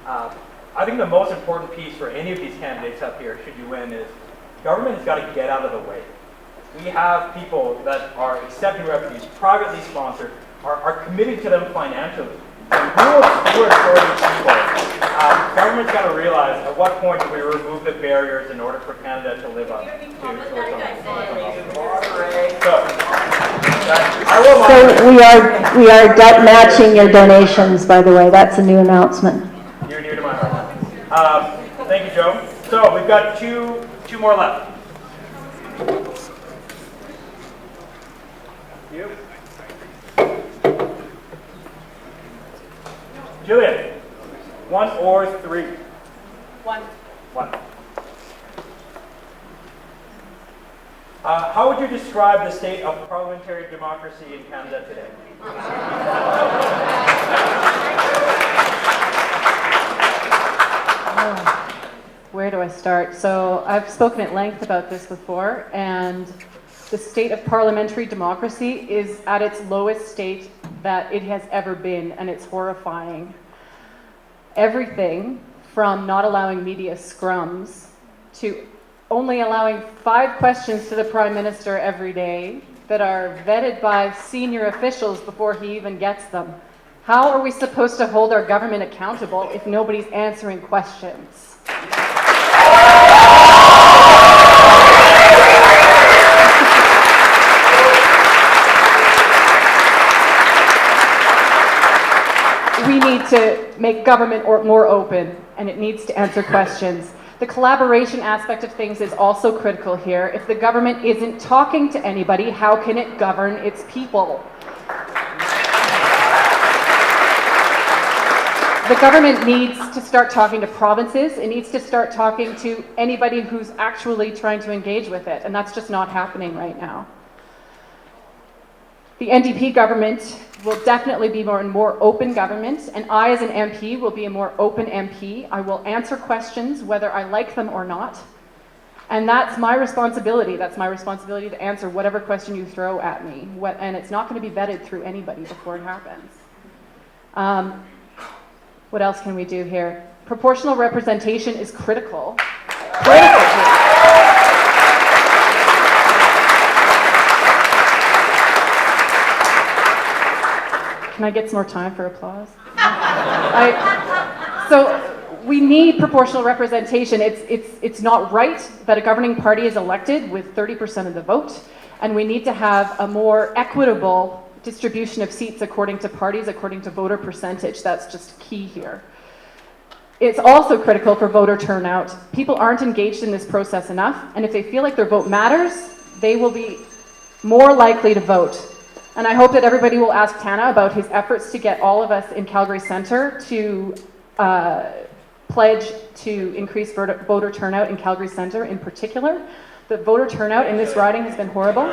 I think the most important piece for any of these candidates up here, should you win, is government has got to get out of the way. We have people that are accepting refugees, privately sponsored, are committing to them financially. And who will steward for these people? Government's got to realize at what point do we remove the barriers in order for Canada to live up to its own. So we are matching your donations, by the way. That's a new announcement. You're near to my heart. Thank you, Joe. So we've got two more left. You. Julian, 1 or 3? 1. 1. How would you describe the state of parliamentary democracy in Canada today? Where do I start? So I've spoken at length about this before, and the state of parliamentary democracy is at its lowest state that it has ever been, and it's horrifying. Everything from not allowing media scrums to only allowing 5 questions to the Prime Minister every day that are vetted by senior officials before he even gets them. How are we supposed to hold our government accountable if nobody's answering questions? We need to make government more open, and it needs to answer questions. The collaboration aspect of things is also critical here. If the government isn't talking to anybody, how can it govern its people? The government needs to start talking to provinces. It needs to start talking to anybody who's actually trying to engage with it, and that's just not happening right now. The NDP government will definitely be more open government, and I as an MP will be a more open MP. I will answer questions whether I like them or not, and that's my responsibility. That's my responsibility to answer whatever question you throw at me, and it's not going to be vetted through anybody before it happens. What else can we do here? Proportional representation is critical. Critical here. Can I get some more time for applause? So we need proportional representation. It's not right that a governing party is elected with 30% of the vote, and we need to have a more equitable distribution of seats according to parties, according to voter percentage. That's just key here. It's also critical for voter turnout. People aren't engaged in this process enough, and if they feel like their vote matters, they will be more likely to vote. And I hope that everybody will ask Tana about his efforts to get all of us in Calgary Centre to pledge to increase voter turnout in Calgary Centre in particular. The voter turnout in this riding has been horrible.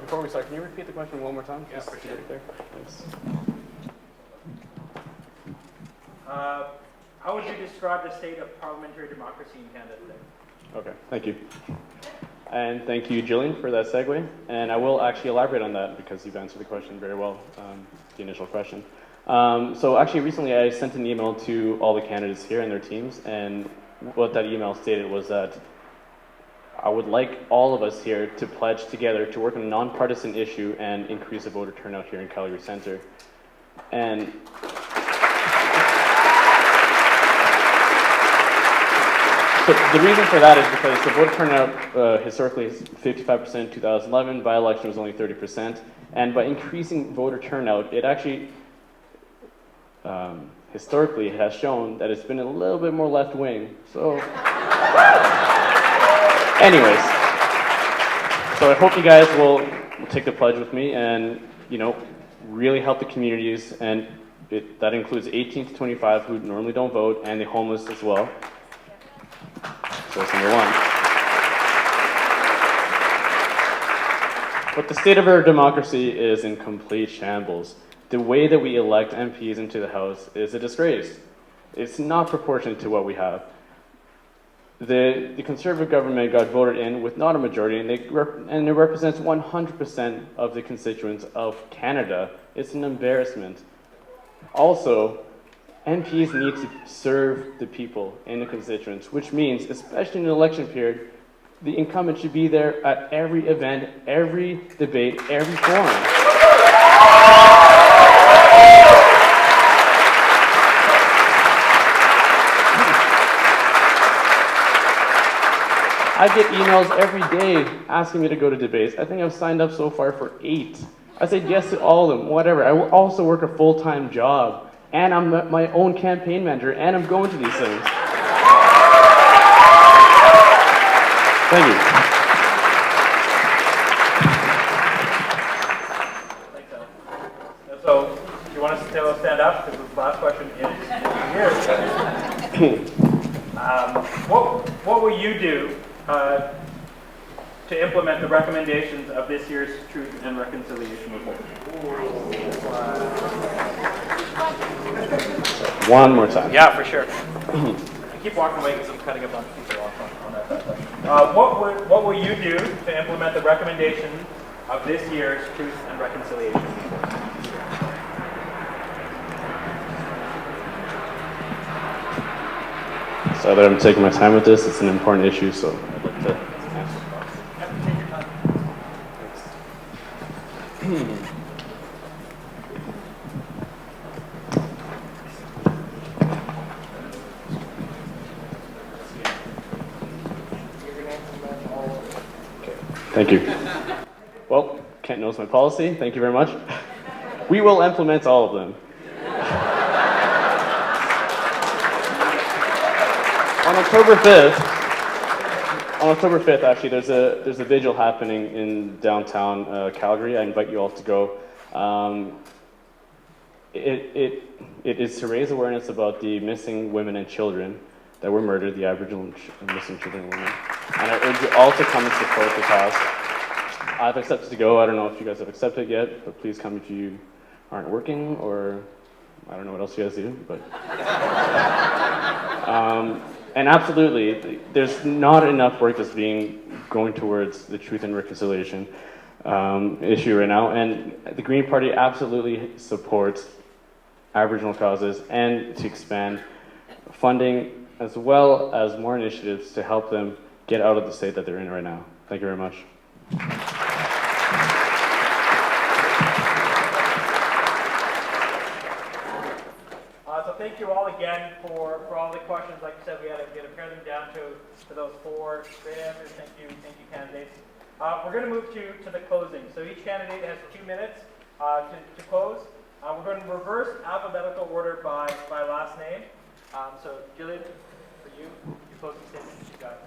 Before we start, can you repeat the question one more time? Yeah, for sure. There. Thanks. How would you describe the state of parliamentary democracy in Canada today? Okay, thank you. And thank you, Jillian, for that segue. And I will actually elaborate on that because you've answered the question very well, the initial question. So actually, recently I sent an email to all the candidates here and their teams, and what that email stated was that I would like all of us here to pledge together to work on a nonpartisan issue and increase the voter turnout here in Calgary Centre. And so the reason for that is because the voter turnout historically is 55% in 2011, by-election was only 30%, and by increasing voter turnout, it actually historically has shown that it's been a little bit more left-wing. So anyways, so I hope you guys will take the pledge with me and, you know, really help the communities, and that includes 18 to 25 who normally don't vote, and the homeless as well. So that's number one. But the state of our democracy is in complete shambles. The way that we elect MPs into the House is a disgrace. It's not proportionate to what we have. The Conservative government got voted in with not a majority, and it represents 100% of the constituents of Canada. It's an embarrassment. Also, MPs need to serve the people in the constituents, which means, especially in an election period, the incumbent should be there at every event, every debate, every forum. I get emails every day asking me to go to debates. I think I've signed up so far for 8. I said yes to all of them, whatever. I also work a full-time job, and I'm my own campaign manager, and I'm going to these things. Thank you. Thanks, Al. So, do you want us to stand up? Because the last question is here. What will you do to implement the recommendations of this year's Truth and Reconciliation Report? One more time. Yeah, for sure. Keep walking away because I'm cutting a bunch of people off on that question. What will you do to implement the recommendations of this year's Truth and Reconciliation Report? So that I'm taking my time with this. It's an important issue, so I'd like to answer. Take your time. Thank you. Well, Kent knows my policy. Thank you very much. We will implement all of them. On October 5th, actually, there's a vigil happening in downtown Calgary. I invite you all to go. It is to raise awareness about the missing women and children that were murdered, the Aboriginal missing children and women. And I urge you all to come and support the cause. I've accepted to go. I don't know if you guys have accepted yet, but please come if you aren't working, or I don't know what else you guys do, but. And absolutely, there's not enough work that's going towards the truth and reconciliation issue right now, and the Green Party absolutely supports Aboriginal causes and to expand funding as well as more initiatives to help them get out of the state that they're in right now. Thank you very much. So thank you all again for all the questions. Like I said, we had to pare them down to those 4 great answers. Thank you, candidates. We're going to move to the closing. So each candidate has 2 minutes to close. We're going to reverse alphabetical order by last name. So Jillian, for you, your closing statement. You got it.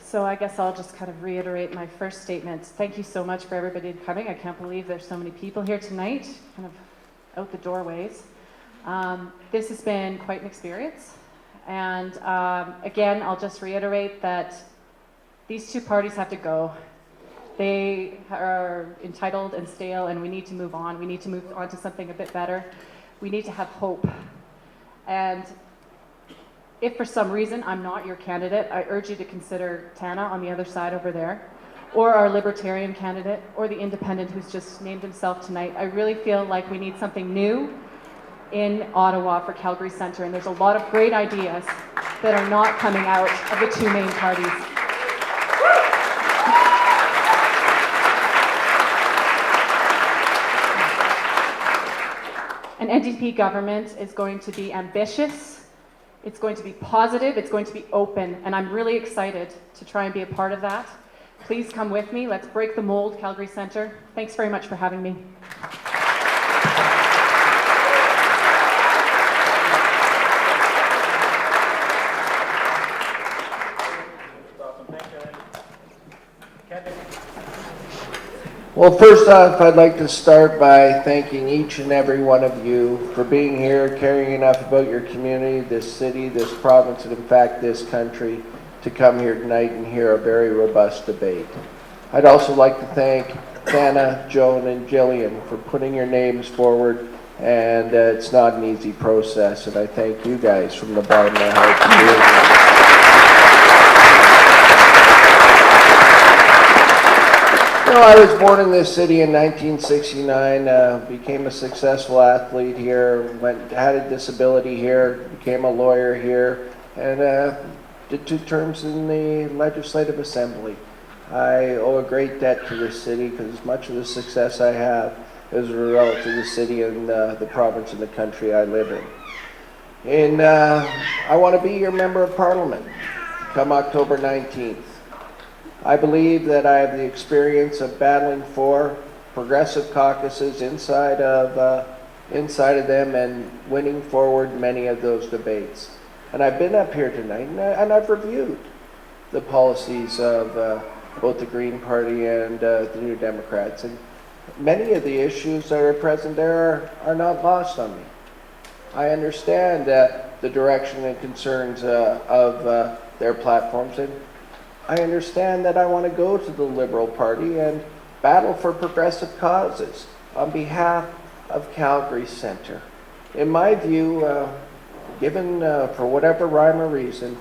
So I guess I'll just kind of reiterate my first statement. Thank you so much for everybody coming. I can't believe there's so many people here tonight, kind of out the doorways. This has been quite an experience. And again, I'll just reiterate that these 2 parties have to go. They are entitled and stale, and we need to move on. We need to move on to something a bit better. We need to have hope. And if for some reason I'm not your candidate, I urge you to consider Tana on the other side over there, or our Libertarian candidate, or the independent who's just named himself tonight. I really feel like we need something new in Ottawa for Calgary Centre, and there's a lot of great ideas that are not coming out of the 2 main parties. An NDP government is going to be ambitious, it's going to be positive, it's going to be open, and I'm really excited to try and be a part of that. Please come with me. Let's break the mold, Calgary Centre. Thanks very much for having me. Well, first off, I'd like to start by thanking each and every one of you for being here, caring enough about your community, this city, this province, and in fact this country, to come here tonight and hear a very robust debate. I'd also like to thank Tana, Joan, and Jillian for putting your names forward, and it's not an easy process, and I thank you guys from the bottom of my heart for doing that. You know, I was born in this city in 1969, became a successful athlete here, had a disability here, became a lawyer here, and did 2 terms in the Legislative Assembly. I owe a great debt to this city because much of the success I have is a result of the city and the province and the country I live in. And I want to be your member of Parliament come October 19th. I believe that I have the experience of battling for progressive caucuses inside of them and winning forward many of those debates. And I've been up here tonight and I've reviewed the policies of both the Green Party and the New Democrats. And many of the issues that are present there are not lost on me. I understand the direction and concerns of their platforms, and I understand that I want to go to the Liberal Party and battle for progressive causes on behalf of Calgary Centre. In my view, given for whatever rhyme or reason,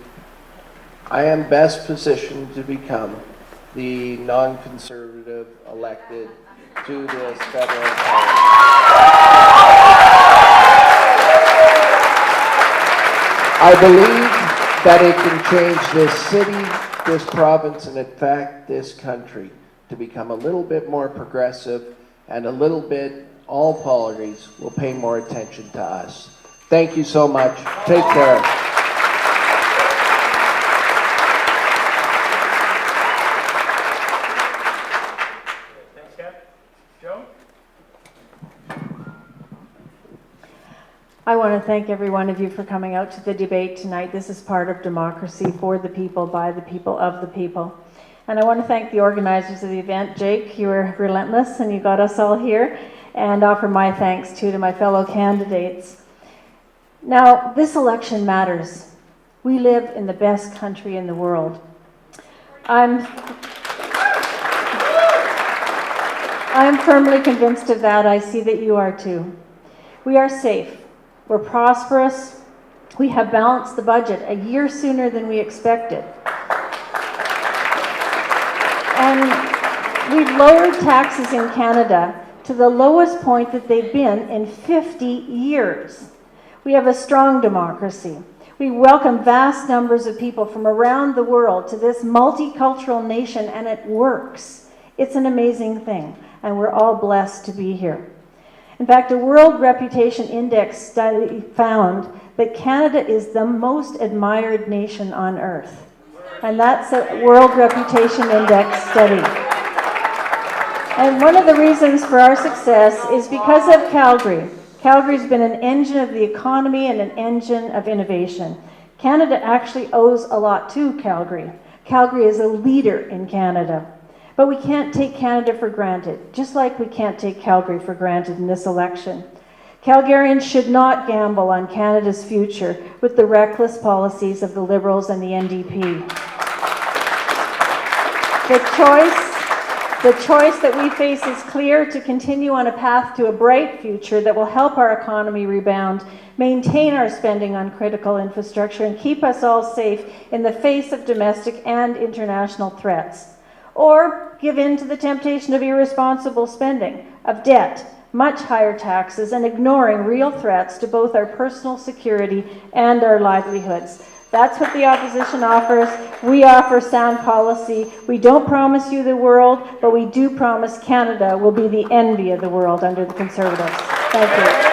I am best positioned to become the non-conservative elected to this federal parliament. I believe that it can change this city, this province, and in fact this country to become a little bit more progressive, and a little bit, all parties will pay more attention to us. Thank you so much. Take care. I want to thank every one of you for coming out to the debate tonight. This is part of democracy, for the people, by the people, of the people. And I want to thank the organizers of the event. Jake, you were relentless and you got us all here. And offer my thanks too to my fellow candidates. Now, this election matters. We live in the best country in the world. I'm firmly convinced of that. I see that you are too. We are safe. We're prosperous. We have balanced the budget a year sooner than we expected. And we've lowered taxes in Canada to the lowest point that they've been in 50 years. We have a strong democracy. We welcome vast numbers of people from around the world to this multicultural nation, and it works. It's an amazing thing, and we're all blessed to be here. In fact, a World Reputation Index study found that Canada is the most admired nation on earth. And that's a World Reputation Index study. And one of the reasons for our success is because of Calgary. Calgary's been an engine of the economy and an engine of innovation. Canada actually owes a lot to Calgary. Calgary is a leader in Canada. But we can't take Canada for granted, just like we can't take Calgary for granted in this election. Calgarians should not gamble on Canada's future with the reckless policies of the Liberals and the NDP. The choice that we face is clear: to continue on a path to a bright future that will help our economy rebound, maintain our spending on critical infrastructure, and keep us all safe in the face of domestic and international threats. Or give in to the temptation of irresponsible spending, of debt, much higher taxes, and ignoring real threats to both our personal security and our livelihoods. That's what the opposition offers. We offer sound policy. We don't promise you the world, but we do promise Canada will be the envy of the world under the Conservatives. Thank you.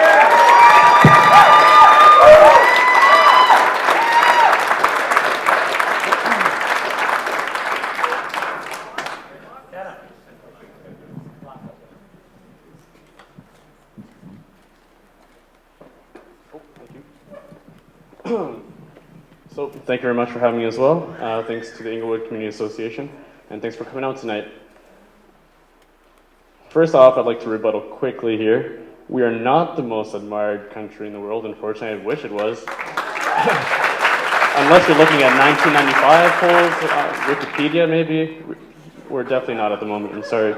So, thank you very much for having me as well. Thanks to the Inglewood Community Association, and thanks for coming out tonight. First off, I'd like to rebuttal quickly here. We are not the most admired country in the world. Unfortunately, I wish it was. Unless you're looking at 1995 polls, Wikipedia maybe. We're definitely not at the moment, I'm sorry.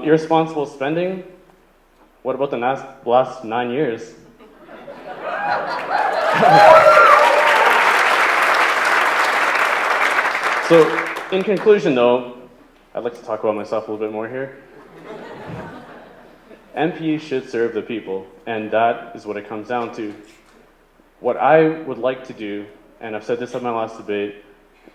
Irresponsible spending? What about the last 9 years? So, in conclusion though, I'd like to talk about myself a little bit more here. MPs should serve the people, and that is what it comes down to. What I would like to do, and I've said this at my last debate,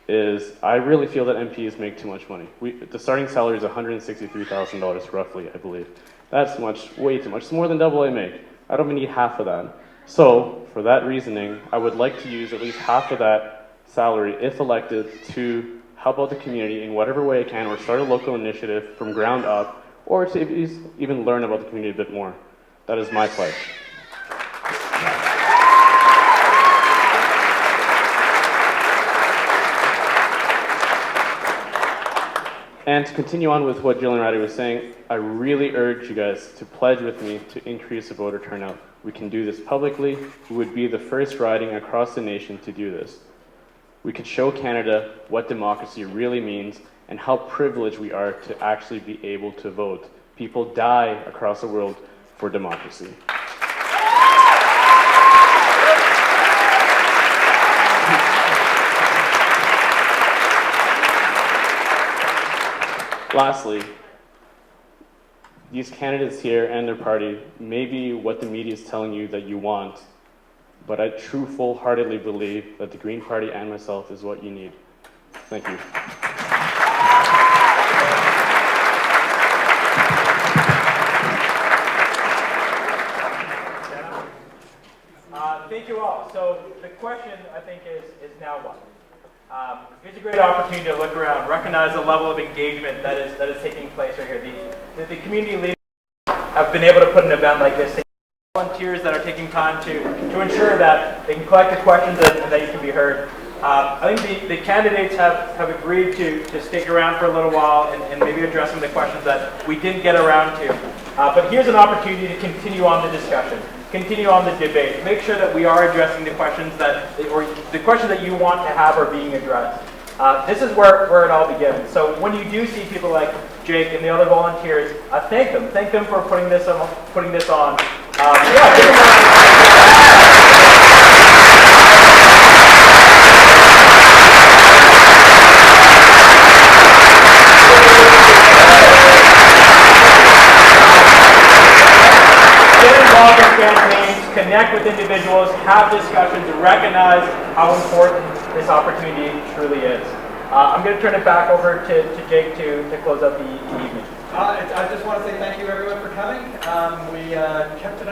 is I really feel that MPs make too much money. The starting salary is $163,000 roughly, I believe. That's way too much. It's more than double I make. I don't need half of that. So, for that reasoning, I would like to use at least half of that salary, if elected, to help out the community in whatever way I can, or start a local initiative from ground up, or to even learn about the community a bit more. That is my pledge. And to continue on with what Jill and Ratty was saying, I really urge you guys to pledge with me to increase the voter turnout. We can do this publicly. We would be the first riding across the nation to do this. We could show Canada what democracy really means and how privileged we are to actually be able to vote. People die across the world for democracy. Lastly, these candidates here and their party may be what the media is telling you that you want, but I full-heartedly believe that the Green Party and myself is what you need. Thank you. Thank you all. So the question, I think, is now what? Here's a great opportunity to look around, recognize the level of engagement that is taking place right here. The community leaders have been able to put an event like this volunteers that are taking time to ensure that they can collect the questions and that you can be heard. I think the candidates have agreed to stick around for a little while and maybe address some of the questions that we didn't get around to. But here's an opportunity to continue on the discussion, continue on the debate, make sure that we are addressing the questions or the questions that you want to have are being addressed. This is where it all begins. So when you do see people like Jake and the other volunteers, thank them for putting this on. Yeah, give them a Get involved in campaigns, connect with individuals, have discussions, recognize how important this opportunity truly is. I'm going to turn it back over to Jake to close out the evening. I just want to say thank you everyone for coming. We kept it